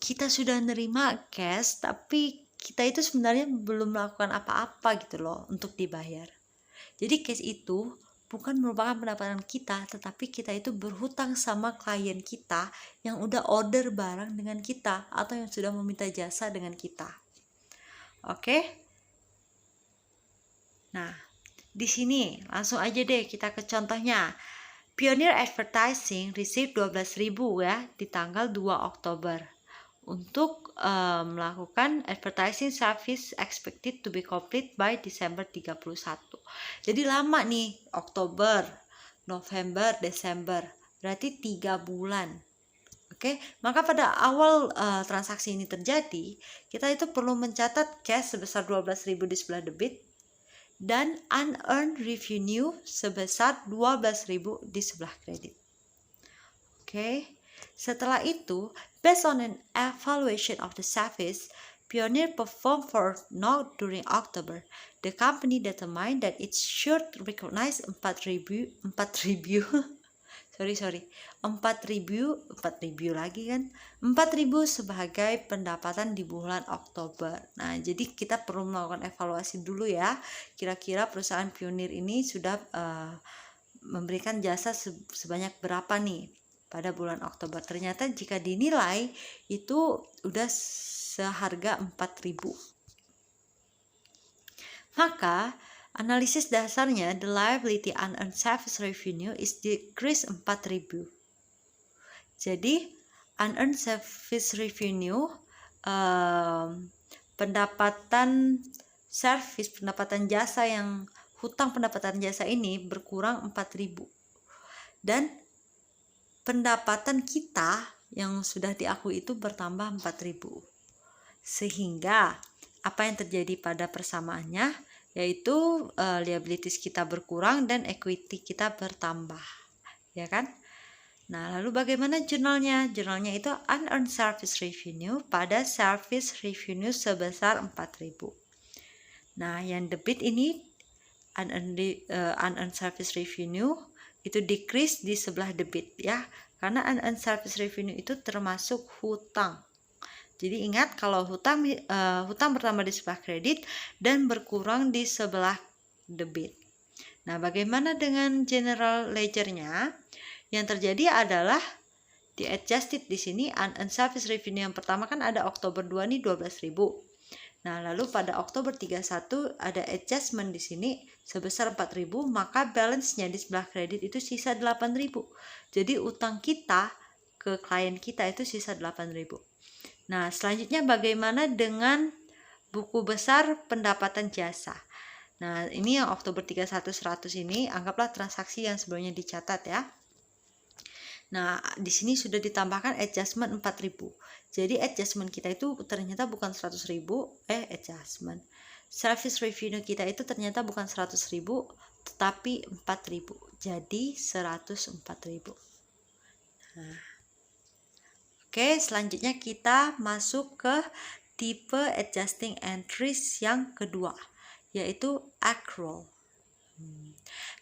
kita sudah nerima cash, tapi kita itu sebenarnya belum melakukan apa-apa gitu loh untuk dibayar. Jadi cash itu bukan merupakan pendapatan kita, tetapi kita itu berhutang sama klien kita yang udah order barang dengan kita atau yang sudah meminta jasa dengan kita. Oke? Nah, di sini langsung aja deh kita ke contohnya. Pioneer Advertising receive 12.000 ya di tanggal 2 Oktober untuk melakukan advertising service expected to be complete by December 31. Jadi lama nih, Oktober, November, Desember, berarti 3 bulan. Oke, maka pada awal transaksi ini terjadi, kita itu perlu mencatat cash sebesar 12.000 di sebelah debit dan unearned revenue sebesar 12.000 di sebelah kredit. Oke. Setelah itu, based on an evaluation of the service Pioneer performed for Knock during October, the company determined that it should recognize 4.000 sebagai pendapatan di bulan Oktober. Nah, jadi kita perlu melakukan evaluasi dulu ya. Kira-kira perusahaan Pioneer ini sudah memberikan jasa sebanyak berapa nih pada bulan Oktober. Ternyata jika dinilai itu udah seharga 4.000. Maka analisis dasarnya the liability unearned service revenue is decreased 4.000. Jadi unearned service revenue pendapatan jasa yang hutang pendapatan jasa ini berkurang 4.000. Dan pendapatan kita yang sudah diakui itu bertambah 4.000. Sehingga apa yang terjadi pada persamaannya yaitu liabilities kita berkurang dan equity kita bertambah. Ya kan? Nah, lalu bagaimana jurnalnya? Jurnalnya itu unearned service revenue pada service revenue sebesar 4.000. Nah, yang debit ini unearned service revenue itu decrease di sebelah debit ya. Karena unearned service revenue itu termasuk hutang. Jadi ingat kalau hutang bertambah di sebelah kredit dan berkurang di sebelah debit. Nah, bagaimana dengan general ledger-nya? Yang terjadi adalah di adjusted di sini unearned service revenue yang pertama kan ada Oktober 2 nih 12.000. Nah, lalu pada Oktober 31 ada adjustment di sini sebesar 4.000, maka balance-nya di sebelah kredit itu sisa 8.000. Jadi utang kita ke klien kita itu sisa 8.000. Nah, selanjutnya bagaimana dengan buku besar pendapatan jasa? Nah, ini yang Oktober 31 100 ini anggaplah transaksi yang sebelumnya dicatat ya. Nah, di sini sudah ditambahkan adjustment 4.000. Jadi adjustment kita itu ternyata bukan 100.000, adjustment. Service revenue kita itu ternyata bukan 100.000, tetapi 4.000. Jadi 104.000. Nah, oke, selanjutnya kita masuk ke tipe adjusting entries yang kedua, yaitu accrual.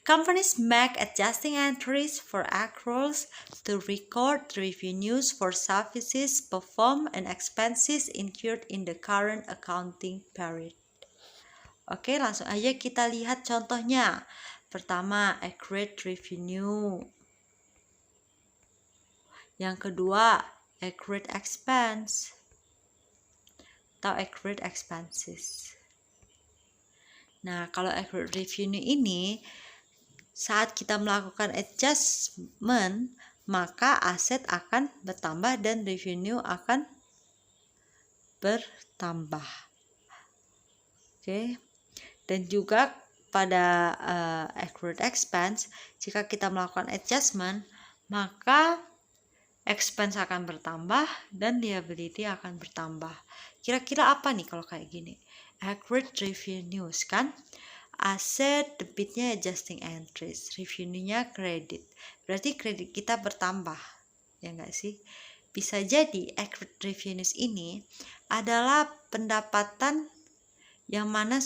Companies make adjusting entries for accruals to record revenues for services performed and expenses incurred in the current accounting period. Oke, langsung aja kita lihat contohnya. Pertama, accrued revenue. Yang kedua, accrued expense atau accrued expenses. Nah, kalau accrued revenue ini saat kita melakukan adjustment, maka aset akan bertambah dan revenue akan bertambah. Oke. Dan juga pada accrued expense, jika kita melakukan adjustment, maka expense akan bertambah dan liability akan bertambah. Kira-kira apa nih kalau kayak gini? Accrued revenues kan? Aset, debitnya adjusting entries, revenue-nya kredit. Berarti kredit kita bertambah, ya enggak sih? Bisa jadi accrued revenues ini adalah pendapatan yang mana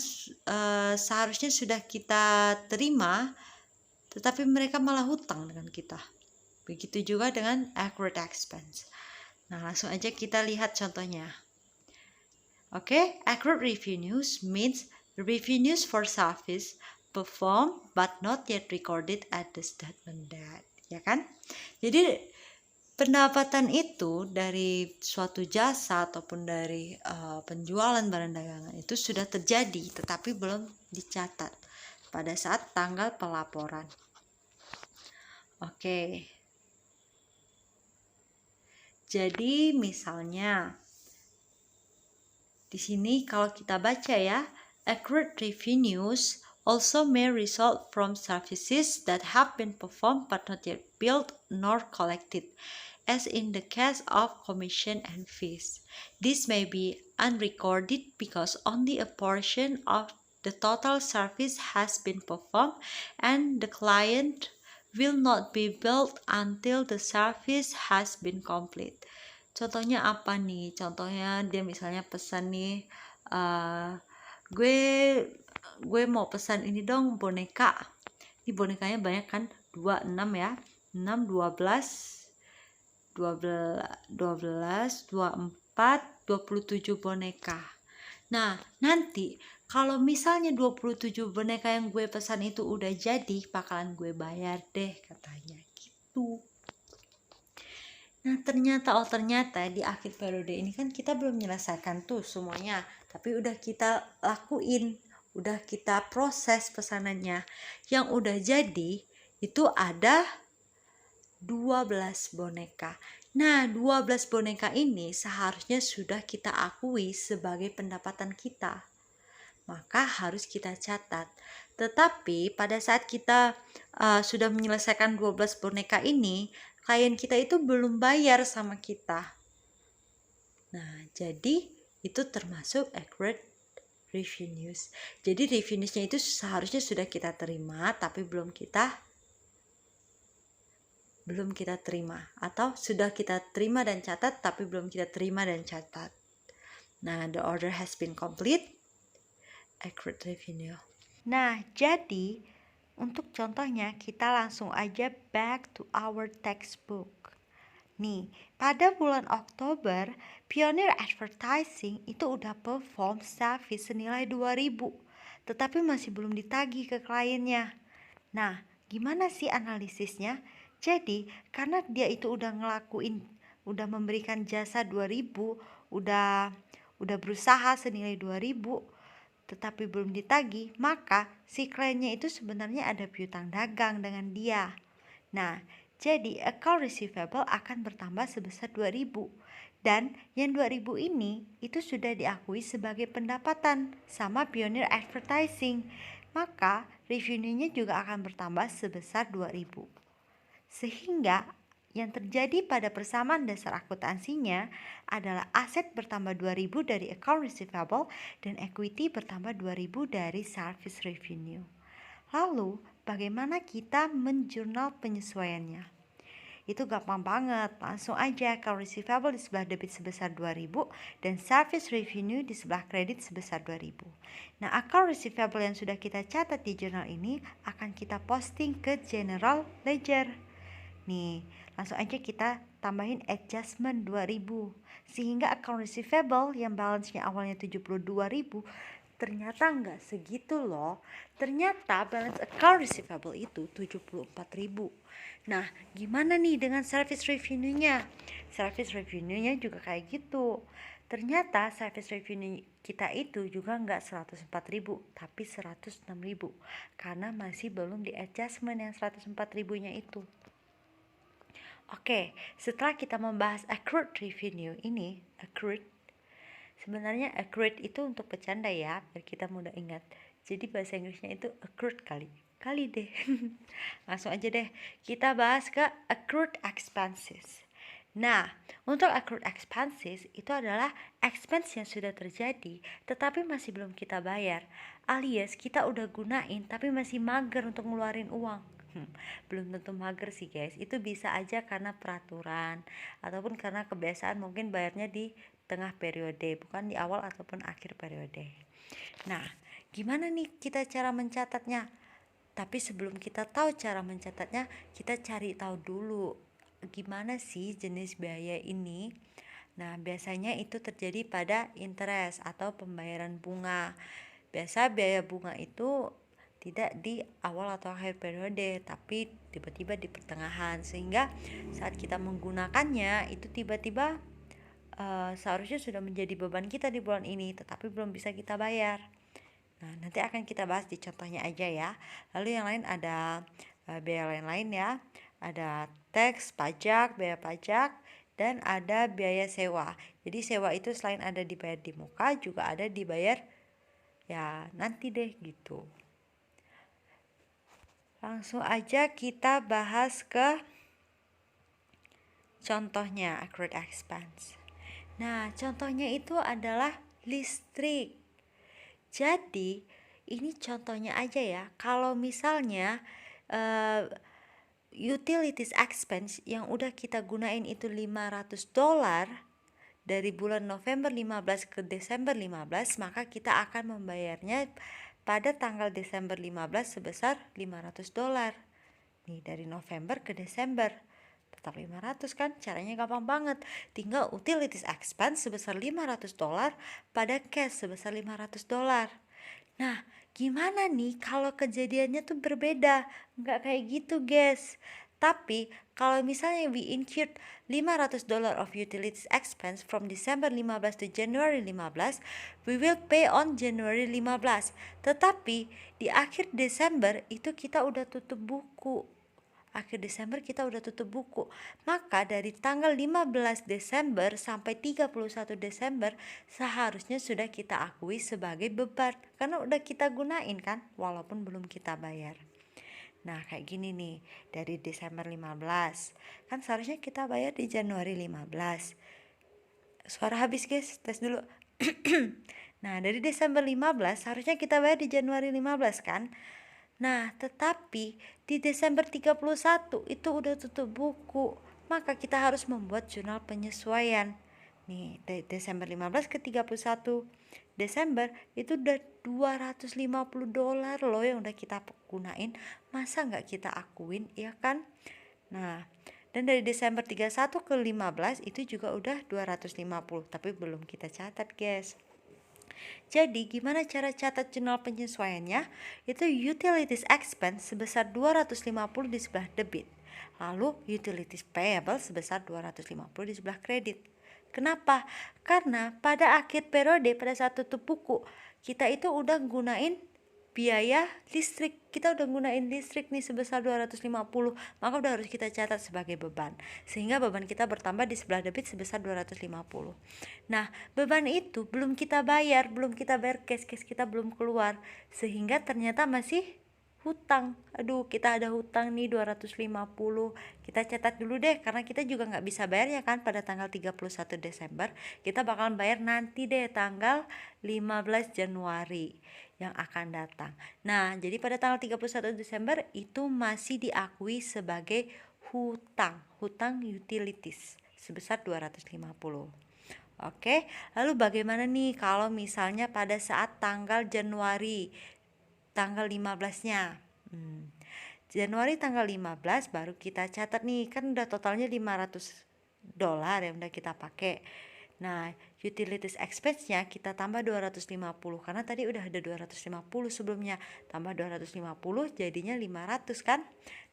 seharusnya sudah kita terima, tetapi mereka malah hutang dengan kita. Begitu juga dengan accrued expense. Nah, langsung aja kita lihat contohnya. Oke, accrued revenues means revenues for service performed but not yet recorded at the statement date, ya kan? Jadi pendapatan itu dari suatu jasa ataupun dari penjualan barang dagangan itu sudah terjadi tetapi belum dicatat pada saat tanggal pelaporan. Oke. Jadi misalnya di sini kalau kita baca ya, accrued revenues also may result from services that have been performed but not yet billed nor collected, as in the case of commission and fees. This may be unrecorded because only a portion of the total service has been performed and the client will not be billed until the service has been complete. Contohnya apa nih? Contohnya dia misalnya pesan nih, gue mau pesan ini dong boneka. Ini bonekanya banyak kan? 2, 6 ya. 6, 12, 24, 27 boneka. Nah, nanti kalau misalnya 27 boneka yang gue pesan itu udah jadi, bakalan gue bayar deh katanya gitu. Nah, ternyata di akhir periode ini kan kita belum menyelesaikan tuh semuanya, tapi udah kita lakuin, udah kita proses pesanannya. Yang udah jadi itu ada 12 boneka. Nah, 12 boneka ini seharusnya sudah kita akui sebagai pendapatan kita. Maka harus kita catat. Tetapi pada saat kita sudah menyelesaikan 12 boneka ini, klien kita itu belum bayar sama kita. Nah, jadi itu termasuk accrued revenues. Jadi revenues-nya itu seharusnya sudah kita terima, tapi belum kita belum kita terima, atau sudah kita terima dan catat tapi belum kita terima dan catat. Nah, the order has been complete, accurate revenue. Nah, jadi untuk contohnya kita langsung aja back to our textbook. Nih, pada bulan Oktober, Pioneer Advertising itu udah perform service senilai 2.000, tetapi masih belum ditagih ke kliennya. Nah, gimana sih analisisnya? Jadi, karena dia itu udah memberikan jasa 2.000, udah berusaha senilai 2.000, tetapi belum ditagih, maka si kliennya itu sebenarnya ada piutang dagang dengan dia. Nah, jadi account receivable akan bertambah sebesar 2.000. Dan yang 2.000 ini itu sudah diakui sebagai pendapatan sama Pioneer Advertising. Maka revenue-nya juga akan bertambah sebesar 2.000. Sehingga yang terjadi pada persamaan dasar akuntansinya adalah aset bertambah 2.000 dari account receivable dan equity bertambah 2.000 dari service revenue. Lalu, bagaimana kita menjurnal penyesuaiannya? Itu gampang banget, langsung aja account receivable di sebelah debit sebesar 2.000 dan service revenue di sebelah kredit sebesar 2.000. Nah, account receivable yang sudah kita catat di jurnal ini akan kita posting ke general ledger. Nih, langsung aja kita tambahin adjustment 2.000 sehingga account receivable yang balance-nya awalnya 72.000 ternyata nggak segitu loh. Ternyata balance account receivable itu 74.000. Nah, gimana nih dengan service revenue-nya? Service revenue-nya juga kayak gitu. Ternyata service revenue kita itu juga nggak 104.000 tapi 106.000 karena masih belum di adjustment yang 104.000-nya itu. Oke, setelah kita membahas accrued revenue ini, sebenarnya accurate itu untuk bercanda ya, biar kita mudah ingat. Jadi bahasa Inggrisnya itu accrued kali deh. Langsung aja deh, kita bahas ke accrued expenses. Nah, untuk accrued expenses itu adalah expense yang sudah terjadi tetapi masih belum kita bayar, alias kita udah gunain tapi masih mager untuk ngeluarin uang. Belum tentu mager sih guys, itu bisa aja karena peraturan ataupun karena kebiasaan mungkin bayarnya di tengah periode, bukan di awal ataupun akhir periode. Nah, gimana nih kita cara mencatatnya? Tapi sebelum kita tahu cara mencatatnya, kita cari tahu dulu gimana sih jenis biaya ini. Nah, biasanya itu terjadi pada interest atau pembayaran bunga. Biasa biaya bunga itu tidak di awal atau akhir periode, tapi tiba-tiba di pertengahan, sehingga saat kita menggunakannya itu tiba-tiba seharusnya sudah menjadi beban kita di bulan ini, tetapi belum bisa kita bayar. Nah, nanti akan kita bahas di contohnya aja ya. Lalu yang lain ada biaya lain-lain ya. Ada tax, pajak, biaya pajak, dan ada biaya sewa. Jadi sewa itu selain ada dibayar di muka, juga ada dibayar ya nanti deh gitu. Langsung aja kita bahas ke contohnya accrued expense. Nah, contohnya itu adalah listrik. Jadi, ini contohnya aja ya. Kalau misalnya utilities expense yang udah kita gunain itu $500 dari bulan November 15 ke Desember 15, maka kita akan membayarnya pada tanggal Desember 15 sebesar $500. Nih, dari November ke Desember tetap 500 kan, caranya gampang banget, tinggal utilities expense sebesar $500 pada cash sebesar $500. Nah, gimana nih kalau kejadiannya tuh berbeda? Nggak kayak gitu guys. Tapi kalau misalnya we incurred $500 of utilities expense from December 15 to January 15, we will pay on January 15. Tetapi di akhir Desember itu kita udah tutup buku. Akhir Desember kita udah tutup buku. Maka dari tanggal 15 Desember sampai 31 Desember seharusnya sudah kita akui sebagai beban karena udah kita gunain kan, walaupun belum kita bayar. Nah, kayak gini nih, dari Desember 15 kan seharusnya kita bayar di Januari 15. Suara habis guys, tes dulu. Nah, dari Desember 15 seharusnya kita bayar di Januari 15 kan. Nah, tetapi di Desember 31 itu udah tutup buku, maka kita harus membuat jurnal penyesuaian. Nih, dari Desember 15 ke 31 Desember itu udah $250 loh yang udah kita gunain. Masa nggak kita akuin, ya kan? Nah, dan dari Desember 31 ke 15 itu juga udah 250, tapi belum kita catat, guys. Jadi, gimana cara catat jurnal penyesuaiannya? Itu utilities expense sebesar 250 di sebelah debit. Lalu utilities payable sebesar 250 di sebelah kredit. Kenapa? Karena pada akhir periode pada saat tutup buku, kita itu udah gunain biaya listrik. Kita udah gunain listrik nih sebesar 250, maka udah harus kita catat sebagai beban. Sehingga beban kita bertambah di sebelah debit sebesar 250. Nah, beban itu belum kita bayar cash kita belum keluar, sehingga ternyata masih hutang. Aduh, kita ada hutang nih 250. Kita catat dulu deh, karena kita juga nggak bisa bayar ya kan pada tanggal 31 Desember. Kita bakalan bayar nanti deh tanggal 15 Januari yang akan datang. Nah, jadi pada tanggal 31 Desember itu masih diakui sebagai hutang utilities sebesar 250. Oke, lalu bagaimana nih kalau misalnya pada saat tanggal Januari, tanggal 15-nya? Januari tanggal 15 baru kita catat nih, kan udah totalnya $500 yang udah kita pakai. Nah, utilities expense-nya kita tambah 250 karena tadi udah ada 250 sebelumnya. Tambah 250 jadinya 500 kan?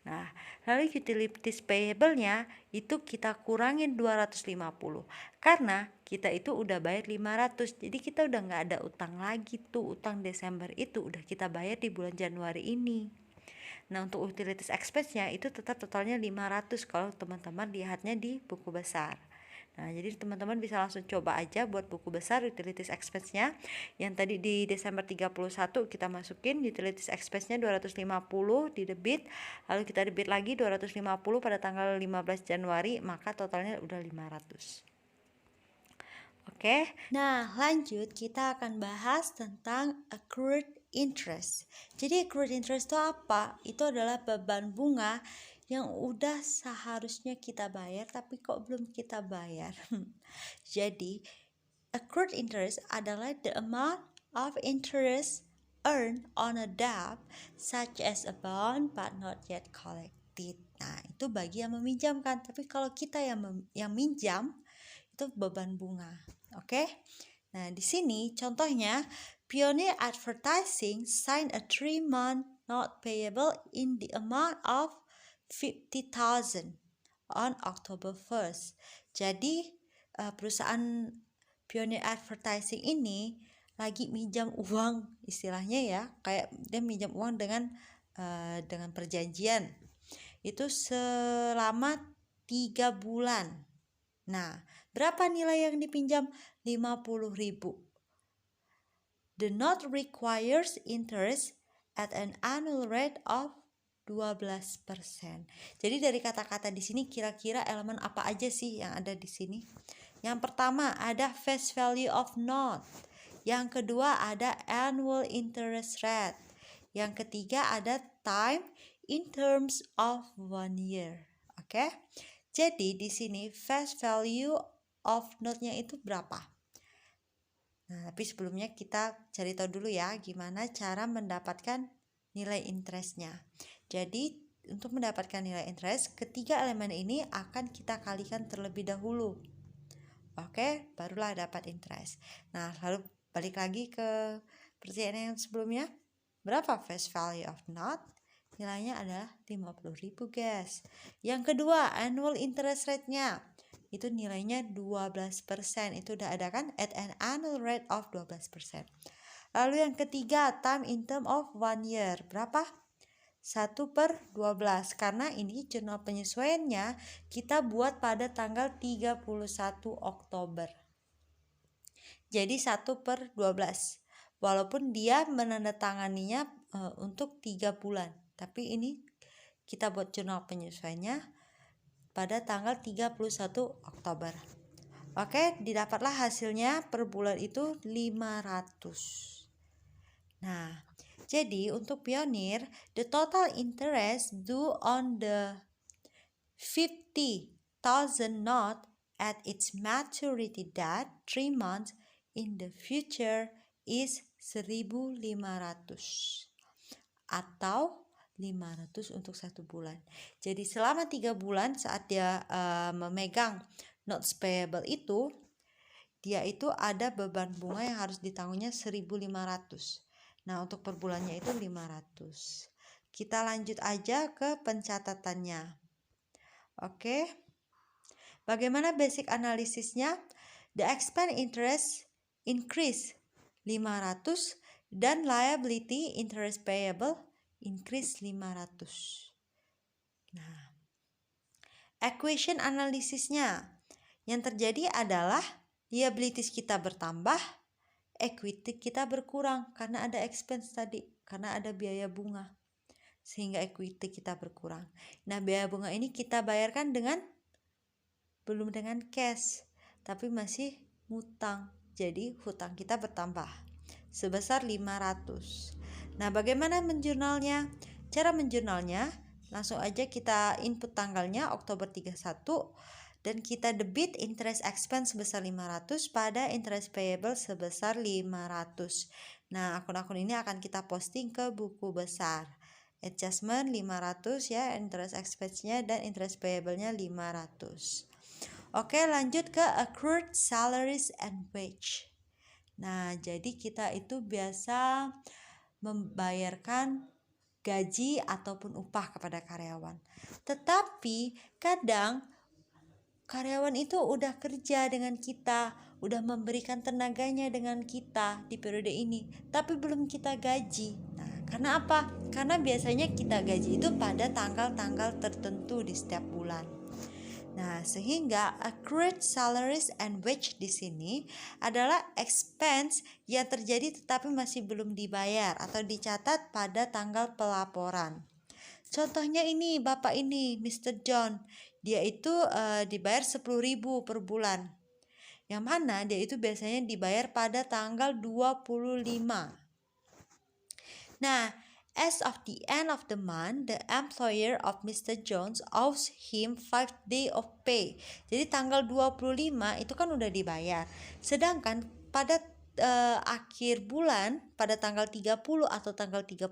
Nah, lalu utilities payable-nya itu kita kurangin 250 karena kita itu udah bayar 500. Jadi kita udah nggak ada utang lagi tuh. Utang Desember itu udah kita bayar di bulan Januari ini. Nah, untuk utilities expense-nya itu tetap totalnya 500 kalau teman-teman lihatnya di buku besar. Nah, jadi teman-teman bisa langsung coba aja buat buku besar utilities expense-nya. Yang tadi di Desember 31 kita masukin utilities expense-nya 250 di debit, lalu kita debit lagi 250 pada tanggal 15 Januari, maka totalnya udah 500. Oke. Nah, lanjut kita akan bahas tentang accrued interest. Jadi accrued interest itu apa? Itu adalah beban bunga yang udah seharusnya kita bayar tapi kok belum kita bayar. Jadi accrued interest adalah the amount of interest earned on a debt such as a bond but not yet collected. Nah, itu bagi yang meminjamkan. Tapi kalau kita yang minjam, itu beban bunga. Oke. Nah, di sini contohnya Pioneer Advertising signed a 3-month note payable in the amount of 50,000 on October 1st. Jadi perusahaan Pioneer Advertising ini lagi minjam uang, istilahnya ya, kayak dia minjam uang dengan perjanjian. Itu selama 3 bulan. Nah, berapa nilai yang dipinjam? 50.000. The note requires interest at an annual rate of 12%. Jadi dari kata-kata di sini kira-kira elemen apa aja sih yang ada di sini? Yang pertama ada face value of note. Yang kedua ada annual interest rate. Yang ketiga ada time in terms of 1 year. Oke? Jadi di sini face value of note-nya itu berapa? Nah, tapi sebelumnya kita cari tahu dulu ya gimana cara mendapatkan nilai interestnya. Jadi untuk mendapatkan nilai interest, ketiga elemen ini akan kita kalikan terlebih dahulu. Oke, barulah dapat interest. Nah, lalu balik lagi ke pertanyaan yang sebelumnya. Berapa face value of note? Nilainya adalah 50.000 guys. Yang kedua, annual interest rate-nya. Itu nilainya 12%. Itu udah ada kan? At an annual rate of 12%. Lalu yang ketiga, time in term of 1 year. Berapa? 1/12. Karena ini jurnal penyesuaiannya kita buat pada tanggal 31 Oktober. Jadi 1/12. Walaupun dia menandatanganinya untuk 3 bulan. Tapi ini kita buat jurnal penyesuaiannya pada tanggal 31 Oktober. Oke, didapatlah hasilnya per bulan itu 500. Nah, Jadi untuk pionir, the total interest due on the 50,000 note at its maturity date 3 months in the future is 1.500 atau 500 untuk 1 bulan. Jadi selama 3 bulan saat dia memegang notes payable itu, dia itu ada beban bunga yang harus ditanggungnya 1.500. Nah, untuk per bulannya itu 500. Kita lanjut aja ke pencatatannya. Oke. Bagaimana basic analisisnya? The expense interest increase 500 dan liability interest payable increase 500. Nah, equation analisisnya yang terjadi adalah liabilities kita bertambah, equity kita berkurang karena ada expense tadi, karena ada biaya bunga. Sehingga equity kita berkurang. Nah, biaya bunga ini kita bayarkan belum dengan cash, tapi masih ngutang. Jadi hutang kita bertambah sebesar 500. Nah, bagaimana menjurnalnya? Cara menjurnalnya, langsung aja kita input tanggalnya Oktober 31 dan kita debit interest expense sebesar 500 pada interest payable sebesar 500. Nah, akun-akun ini akan kita posting ke buku besar. Adjustment 500 ya, interest expense-nya dan interest payable-nya 500. Oke, lanjut ke accrued salaries and wage. Nah, jadi kita itu biasa membayarkan gaji ataupun upah kepada karyawan. Tetapi kadang karyawan itu udah kerja dengan kita, udah memberikan tenaganya dengan kita di periode ini, tapi belum kita gaji. Nah, karena apa? Karena biasanya kita gaji itu pada tanggal-tanggal tertentu di setiap bulan. Nah, sehingga accrued salaries and wage di sini adalah expense yang terjadi tetapi masih belum dibayar atau dicatat pada tanggal pelaporan. Contohnya ini, Bapak ini, Mr. John, dia itu dibayar 10.000 per bulan. Yang mana dia itu biasanya dibayar pada tanggal 25. Nah, as of the end of the month, the employer of Mr. Jones owes him 5 days of pay. Jadi tanggal 25 itu kan udah dibayar. Sedangkan pada akhir bulan, pada tanggal 30 atau tanggal 31,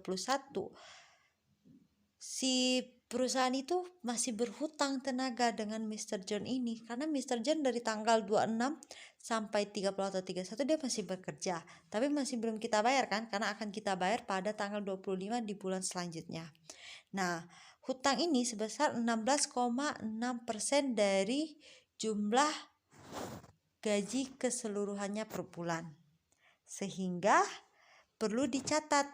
si perusahaan itu masih berhutang tenaga dengan Mr. John ini. Karena Mr. John dari tanggal 26 sampai 30 atau 31 dia masih bekerja, tapi masih belum kita bayar kan, karena akan kita bayar pada tanggal 25 di bulan selanjutnya. Nah, hutang ini sebesar 16,6% dari jumlah gaji keseluruhannya per bulan. Sehingga perlu dicatat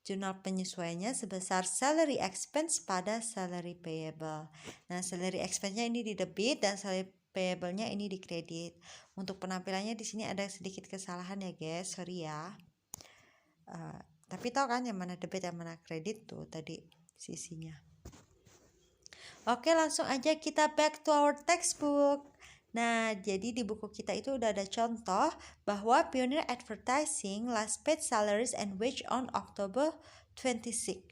jurnal penyesuaiannya sebesar salary expense pada salary payable. Nah, salary expense-nya ini di debit dan salary payable-nya ini di kredit. Untuk penampilannya di sini ada sedikit kesalahan ya guys, sorry ya. Tapi tahu kan yang mana debit yang mana kredit tuh tadi sisinya. Oke, langsung aja kita back to our textbook. Nah, jadi di buku kita itu udah ada contoh bahwa Pioneer Advertising last paid salaries and wage on October 26.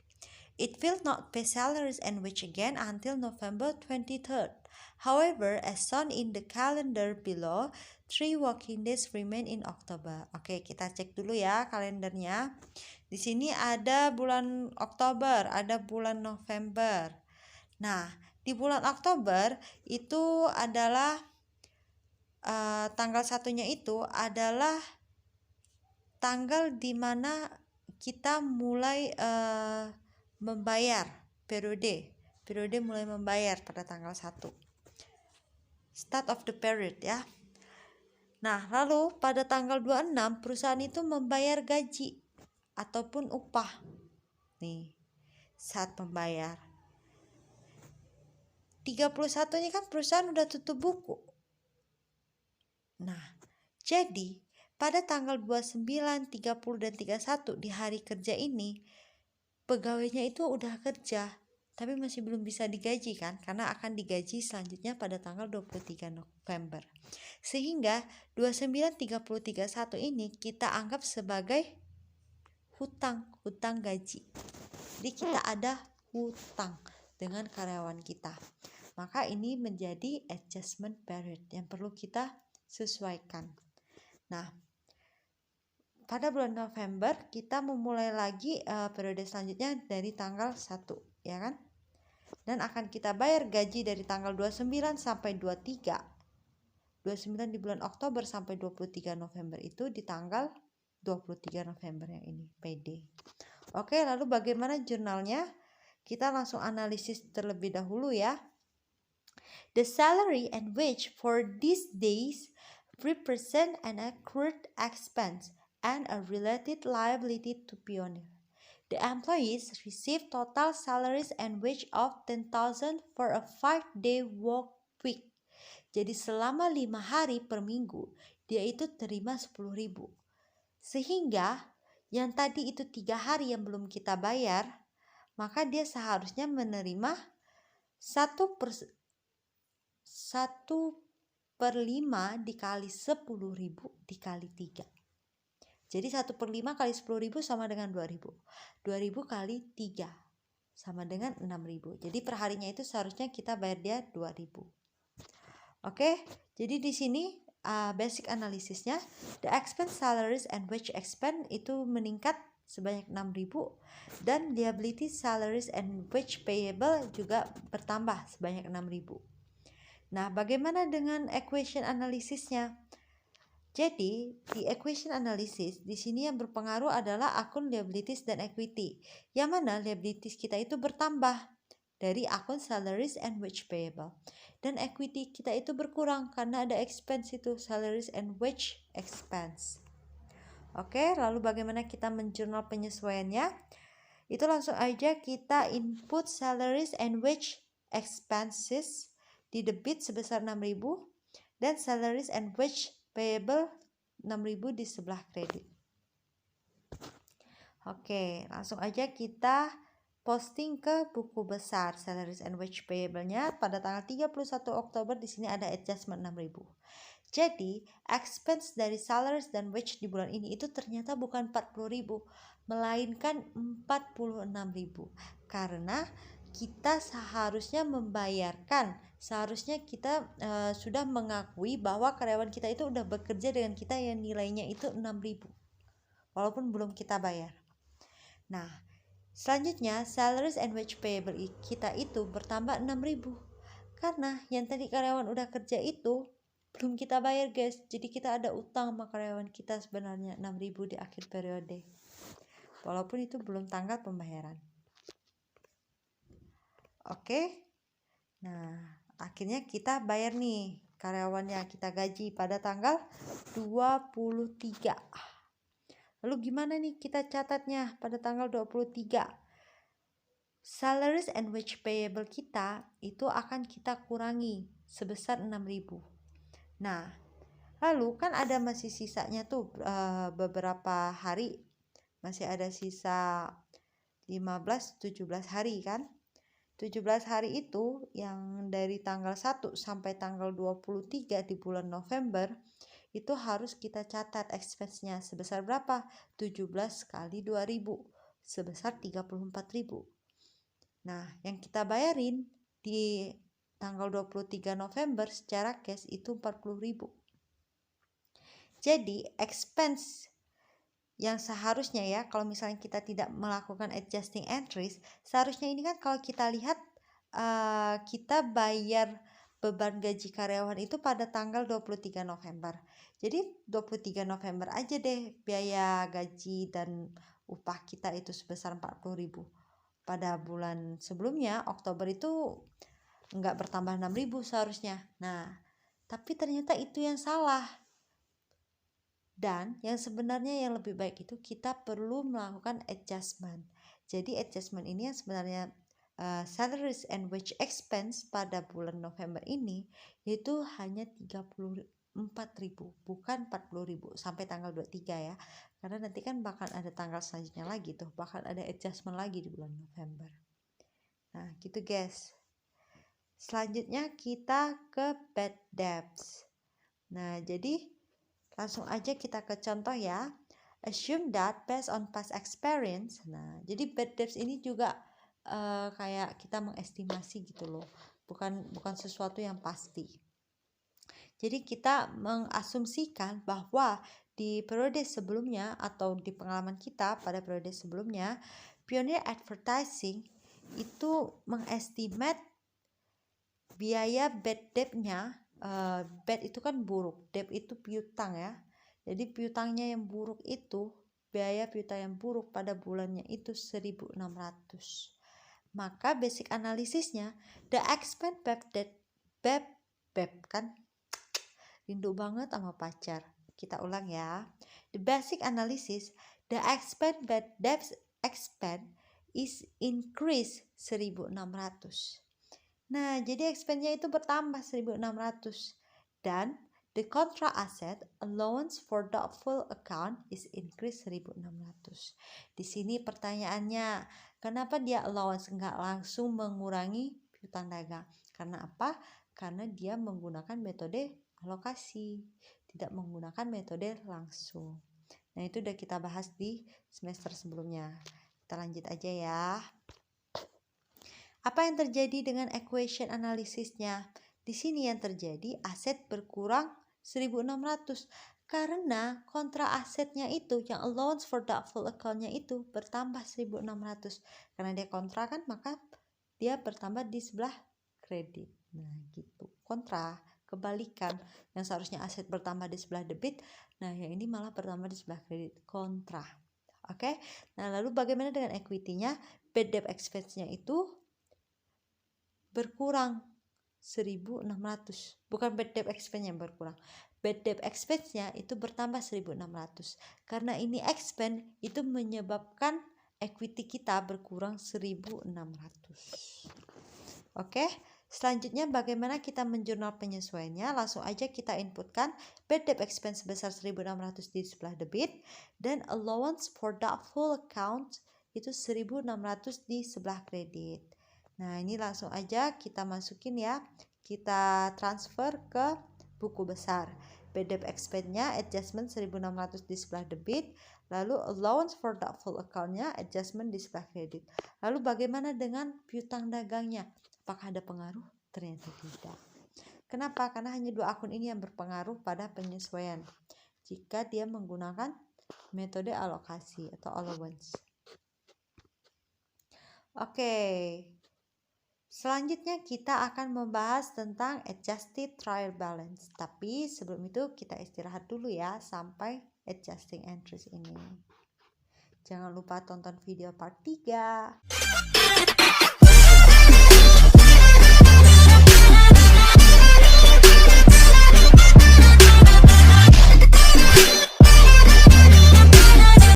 It will not pay salaries and wage again until November 23rd. However, as shown in the calendar below, 3 working days remain in October. Oke, kita cek dulu ya kalendernya. Di sini ada bulan Oktober, ada bulan November. Nah, di bulan Oktober itu adalah tanggal satunya itu adalah tanggal di mana kita mulai membayar periode mulai membayar pada tanggal 1, start of the period ya. Nah, lalu pada tanggal 26 perusahaan itu membayar gaji ataupun upah nih saat membayar. 31 nya kan perusahaan udah tutup buku. Nah, jadi pada tanggal 29, 30, dan 31 di hari kerja ini, pegawainya itu udah kerja, tapi masih belum bisa digaji kan, karena akan digaji selanjutnya pada tanggal 23 November. Sehingga 29, 30, 31 ini kita anggap sebagai hutang gaji. Jadi kita ada hutang dengan karyawan kita. Maka ini menjadi adjustment period yang perlu kita sesuaikan. Nah, pada bulan November kita memulai lagi periode selanjutnya dari tanggal 1, ya kan? Dan akan kita bayar gaji dari tanggal 29 sampai 23. 29 di bulan Oktober sampai 23 November itu di tanggal 23 November yang ini, payday. Oke, lalu bagaimana jurnalnya? Kita langsung analisis terlebih dahulu ya. The salary and wage for these days represent an accrued expense and a related liability to Pioneer. The employees receive total salaries and wage of 10,000 for a 5-day work week. Jadi selama 5 hari per minggu, dia itu terima 10.000. Sehingga yang tadi itu 3 hari yang belum kita bayar, maka dia seharusnya menerima 1/5 dikali 10.000 dikali 3. Jadi 1/5 kali 10.000 sama dengan 2.000. 2.000 kali 3 sama dengan 6.000. Jadi perharinya itu seharusnya kita bayar dia 2.000. Oke, jadi di sini basic analisisnya, the expense salaries and wage expense itu meningkat sebanyak 6.000 dan liability salaries and wage payable juga bertambah sebanyak 6.000. Nah, bagaimana dengan equation analisisnya? Jadi, di equation analysis di sini yang berpengaruh adalah akun liabilities dan equity. Yang mana liabilities kita itu bertambah dari akun salaries and wage payable. Dan equity kita itu berkurang karena ada expense itu, salaries and wage expense. Oke, lalu bagaimana kita menjurnal penyesuaiannya? Itu langsung aja kita input salaries and wage expenses di debit sebesar 6.000 dan salaries and wage payable 6.000 di sebelah kredit. Oke, langsung aja kita posting ke buku besar salaries and wage payable-nya pada tanggal 31 Oktober. Di sini ada adjustment 6.000. Jadi, expense dari salaries dan wage di bulan ini itu ternyata bukan 40.000, melainkan 46.000. Karena kita seharusnya kita sudah mengakui bahwa karyawan kita itu udah bekerja dengan kita yang nilainya itu 6.000. Walaupun belum kita bayar. Nah, selanjutnya salaries and wage payable kita itu bertambah 6.000. Karena yang tadi karyawan udah kerja itu belum kita bayar, guys. Jadi kita ada utang sama karyawan kita sebenarnya 6.000 di akhir periode. Walaupun itu belum tanggal pembayaran. Oke. Nah, akhirnya kita bayar nih karyawannya, kita gaji pada tanggal 23. Lalu gimana nih kita catatnya pada tanggal 23? Salaries and wage payable kita itu akan kita kurangi sebesar 6.000. Nah, lalu kan ada masih sisanya tuh beberapa hari. Masih ada sisa 15-17 hari kan? 17 hari itu yang dari tanggal 1 sampai tanggal 23 di bulan November itu harus kita catat expense-nya sebesar berapa? 17 kali 2.000 sebesar 34.000. Nah, yang kita bayarin di tanggal 23 November secara cash itu 40.000. Jadi, expense yang seharusnya ya, kalau misalnya kita tidak melakukan adjusting entries, seharusnya ini kan kalau kita lihat kita bayar beban gaji karyawan itu pada tanggal 23 November. Jadi 23 November aja deh biaya gaji dan upah kita itu sebesar 40.000. Pada bulan sebelumnya, Oktober itu enggak bertambah 6.000 seharusnya. Nah, tapi ternyata itu yang salah. Dan yang sebenarnya yang lebih baik itu kita perlu melakukan adjustment. Jadi adjustment ini yang sebenarnya salaries and wage expense pada bulan November ini itu hanya 34.000, bukan 40.000 sampai tanggal 23 ya. Karena nanti kan bakal ada tanggal selanjutnya lagi tuh, bakal ada adjustment lagi di bulan November. Nah, gitu guys. Selanjutnya kita ke bad debts. Nah, jadi langsung aja kita ke contoh ya. Assume that based on past experience. Nah, jadi bad debts ini juga kayak kita mengestimasi gitu loh. Bukan sesuatu yang pasti. Jadi kita mengasumsikan bahwa di periode sebelumnya atau di pengalaman kita pada periode sebelumnya, Pioneer Advertising itu mengestimate biaya bad debt-nya. Bad itu kan buruk, debt itu piutang ya. Jadi piutangnya yang buruk itu, biaya piutang yang buruk pada bulannya itu 1.600. Maka basic analisisnya, the expense bad debt, kan rindu banget sama pacar. Kita ulang ya. The basic analysis, the expense bad debt expense is increase 1.600. Nah, jadi expense-nya itu bertambah 1.600. Dan the contra asset allowance for doubtful account is increase 1.600. Di sini pertanyaannya, kenapa dia allowance nggak langsung mengurangi piutang dagang? Karena apa? Karena dia menggunakan metode alokasi, tidak menggunakan metode langsung. Nah, itu udah kita bahas di semester sebelumnya. Kita lanjut aja ya. Apa yang terjadi dengan equation analisisnya? Di sini yang terjadi aset berkurang 1.600 karena kontra asetnya itu yang allowance for doubtful account-nya itu bertambah 1.600. Karena dia kontra kan, maka dia bertambah di sebelah kredit. Nah, gitu. Kontra, kebalikan. Yang seharusnya aset bertambah di sebelah debit, nah yang ini malah bertambah di sebelah kredit. Kontra. Oke. Nah, lalu bagaimana dengan equity-nya? Bad debt expense-nya itu berkurang 1.600. Bukan bad debt expense yang berkurang. Bad debt expense-nya itu bertambah 1.600. Karena ini expense itu menyebabkan equity kita berkurang 1.600. Oke, selanjutnya bagaimana kita menjurnal penyesuaiannya? Langsung aja kita inputkan bad debt expense sebesar 1.600 di sebelah debit dan allowance for doubtful account itu 1.600 di sebelah kredit. Nah, ini langsung aja kita masukin ya. Kita transfer ke buku besar. Bad debt expense-nya adjustment 1.600 di sebelah debit, lalu allowance for doubtful account-nya adjustment di sebelah kredit. Lalu bagaimana dengan piutang dagangnya? Apakah ada pengaruh? Ternyata tidak. Kenapa? Karena hanya dua akun ini yang berpengaruh pada penyesuaian jika dia menggunakan metode alokasi atau allowance. Oke. Selanjutnya kita akan membahas tentang adjusted trial balance. Tapi sebelum itu kita istirahat dulu ya sampai adjusting entries ini. Jangan lupa tonton video part 3.